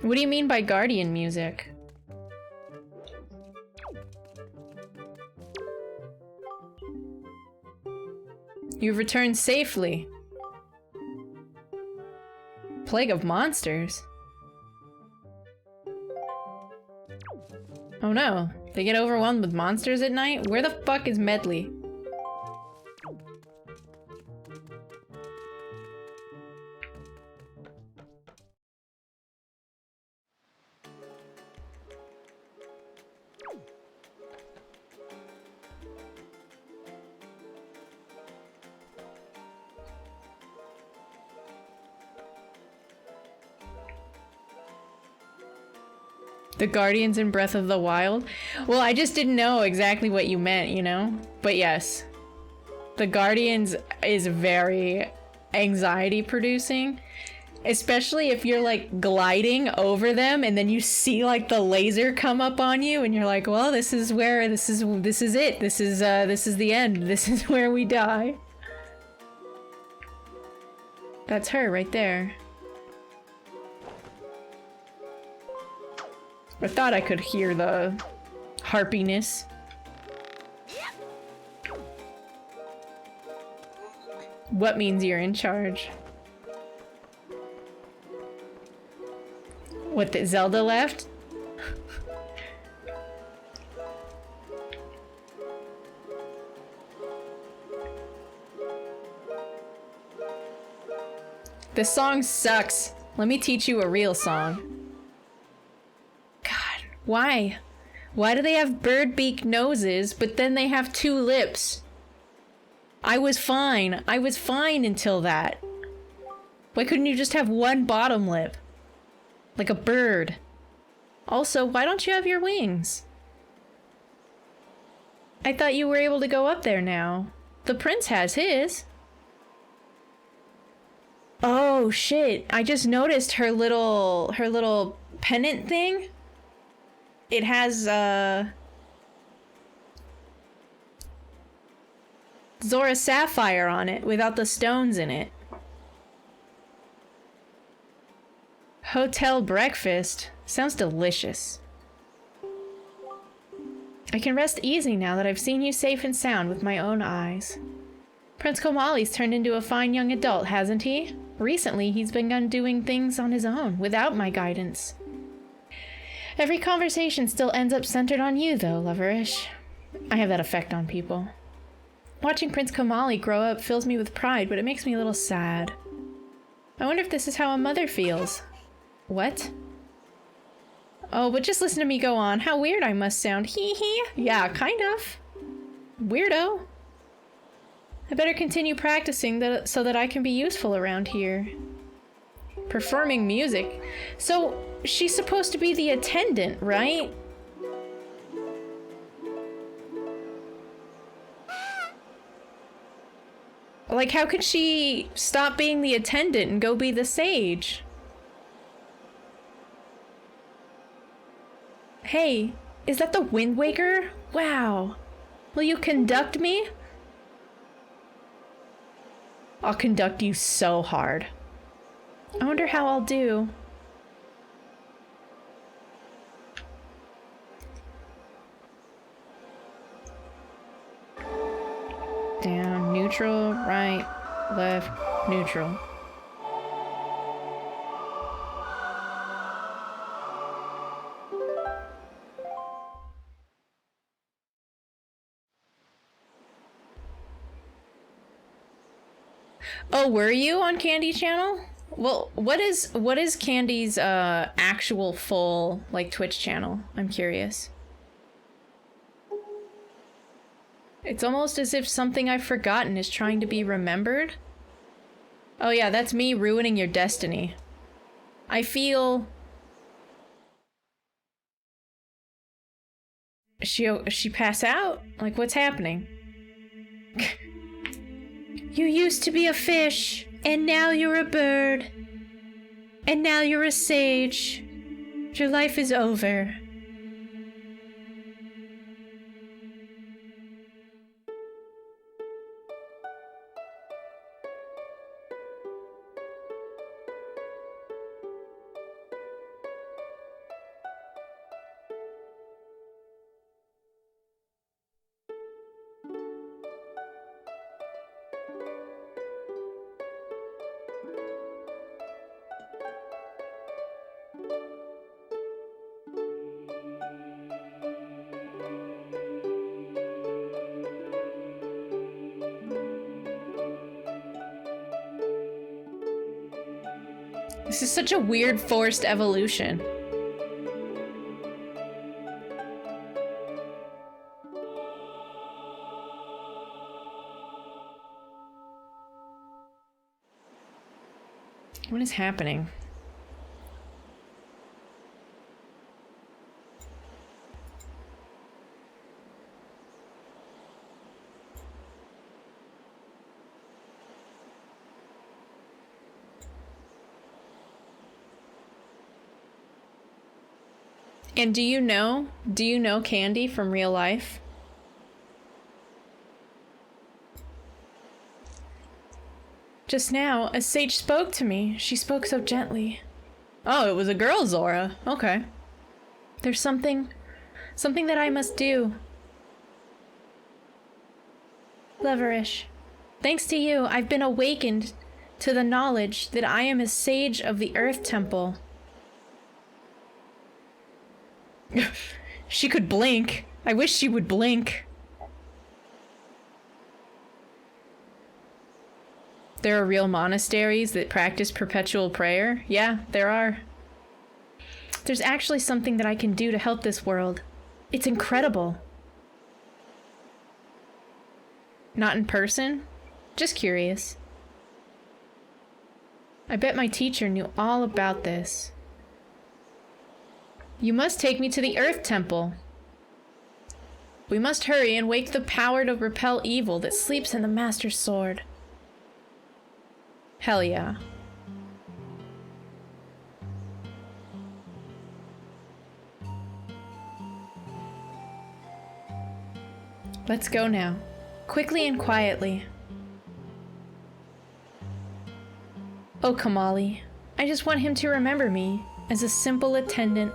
What do you mean by Guardian music? You've returned safely. Plague of monsters? Oh no. They get overwhelmed with monsters at night? Where the fuck is Medley? The Guardians in Breath of the Wild? Well, I just didn't know exactly what you meant, you know? But yes. The Guardians is very anxiety producing. Especially if you're like gliding over them and then you see like the laser come up on you and you're like, well, this is it. This is the end. This is where we die. That's her right there. I thought I could hear the harpiness. What means you're in charge? What, that Zelda left? This song sucks. Let me teach you a real song. God, why? Why do they have bird beak noses, but then they have two lips? I was fine. I was fine until that. Why couldn't you just have one bottom lip? Like a bird. Also, why don't you have your wings? I thought you were able to go up there now. The prince has his. Oh shit, I just noticed her little pennant thing. It has Zora Sapphire on it without the stones in it. Hotel breakfast. Sounds delicious. I can rest easy now that I've seen you safe and sound with my own eyes. Prince Komali's turned into a fine young adult, hasn't he? Recently, he's begun doing things on his own, without my guidance. Every conversation still ends up centered on you, though, loverish. I have that effect on people. Watching Prince Komali grow up fills me with pride, but it makes me a little sad. I wonder if this is how a mother feels. What? Oh, but just listen to me go on. How weird I must sound. Hee hee. Yeah, kind of. Weirdo. I better continue practicing so that I can be useful around here. Performing music. So, she's supposed to be the attendant, right? Like, how could she stop being the attendant and go be the sage? Hey, is that the Wind Waker? Wow. Will you conduct me? I'll conduct you so hard. I wonder how I'll do. Down, neutral, right, left, neutral. Oh, were you on Candy Channel? Well, what is Candy's actual full like Twitch channel? I'm curious. It's almost as if something I've forgotten is trying to be remembered. Oh yeah, that's me ruining your destiny. I feel... She pass out? Like, what's happening? You used to be a fish, and now you're a bird. And now you're a sage. Your life is over. This is such a weird forced evolution. What is happening? And do you know Candy from real life? Just now, a sage spoke to me. She spoke so gently. Oh, it was a girl, Zora. Okay. There's something that I must do. Loverish, thanks to you, I've been awakened to the knowledge that I am a sage of the Earth Temple. She could blink. I wish she would blink. There are real monasteries that practice perpetual prayer? Yeah, there are. There's actually something that I can do to help this world. It's incredible. Not in person? Just curious. I bet my teacher knew all about this. You must take me to the Earth Temple. We must hurry and wake the power to repel evil that sleeps in the Master's Sword. Hell yeah. Let's go now. Quickly and quietly. Oh, Kamali. I just want him to remember me as a simple attendant.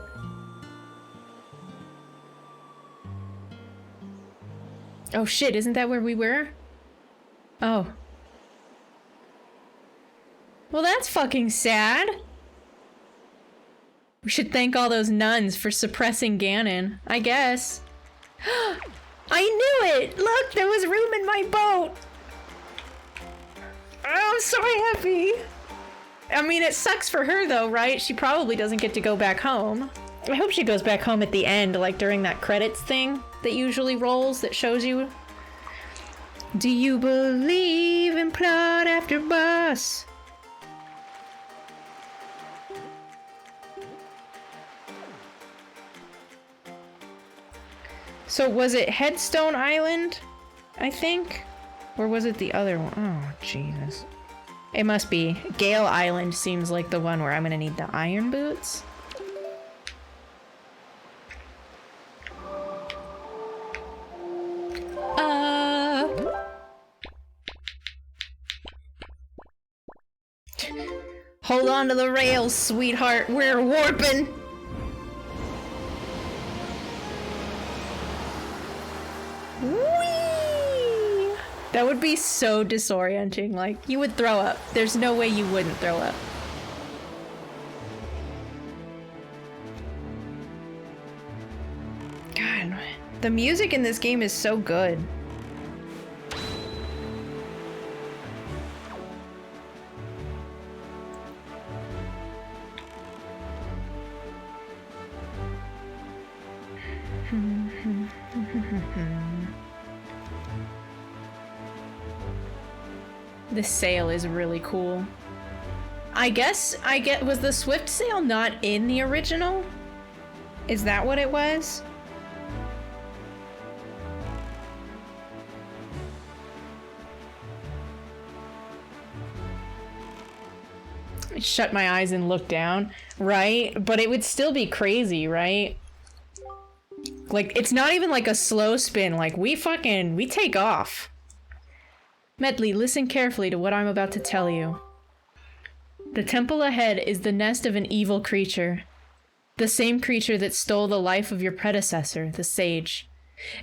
Oh shit, isn't that where we were? Oh. Well, that's fucking sad. We should thank all those nuns for suppressing Ganon, I guess. I knew it! Look, there was room in my boat! Oh, I'm so happy! I mean, it sucks for her though, right? She probably doesn't get to go back home. I hope she goes back home at the end, like during that credits thing that usually rolls that shows you. Do you believe in plot after bus? So was it Headstone Island, I think? Or was it the other one? Oh, Jesus. It must be. Gale Island seems like the one where I'm gonna need the iron boots. Hold on to the rails, sweetheart. We're warping. Whee! That would be so disorienting. Like, you would throw up. There's no way you wouldn't throw up. God, the music in this game is so good. This sail is really cool. Was the Swift sail not in the original? Is that what it was? I shut my eyes and look down, right? But it would still be crazy, right? Like, it's not even like a slow spin, like we take off. Medley, listen carefully to what I'm about to tell you. The temple ahead is the nest of an evil creature. The same creature that stole the life of your predecessor, the sage.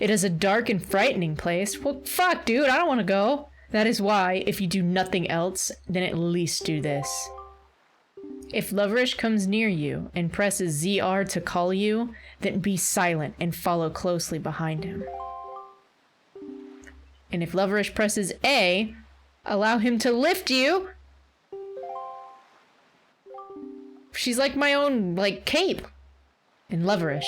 It is a dark and frightening place. Well, fuck, dude, I don't want to go. That is why, if you do nothing else, then at least do this. If Loverish comes near you and presses ZR to call you, then be silent and follow closely behind him. And if Loverish presses A, allow him to lift you. She's like my own, like, cape. And Loverish.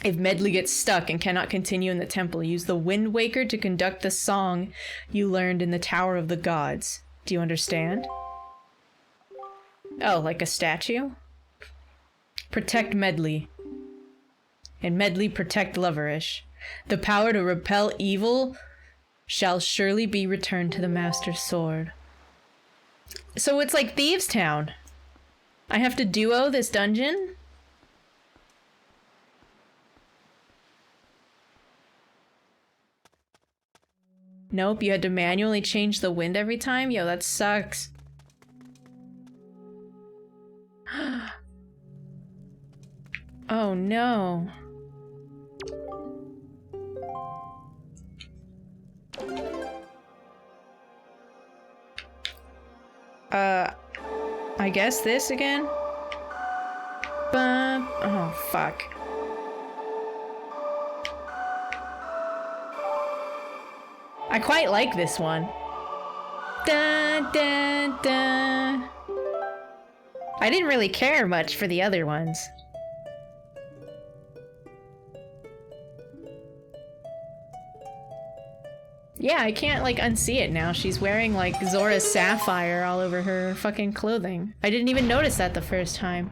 If Medley gets stuck and cannot continue in the temple, use the Wind Waker to conduct the song you learned in the Tower of the Gods. Do you understand? Oh, like a statue? Protect Medley. And Medley protect Loverish. The power to repel evil shall surely be returned to the Master's Sword. So it's like Thieves' Town. I have to duo this dungeon? Nope, you had to manually change the wind every time? Yo, that sucks. Oh no. I guess this again? Oh, fuck. I quite like this one. Dun, dun, dun. I didn't really care much for the other ones. Yeah, I can't, like, unsee it now. She's wearing, like, Zora's sapphire all over her fucking clothing. I didn't even notice that the first time.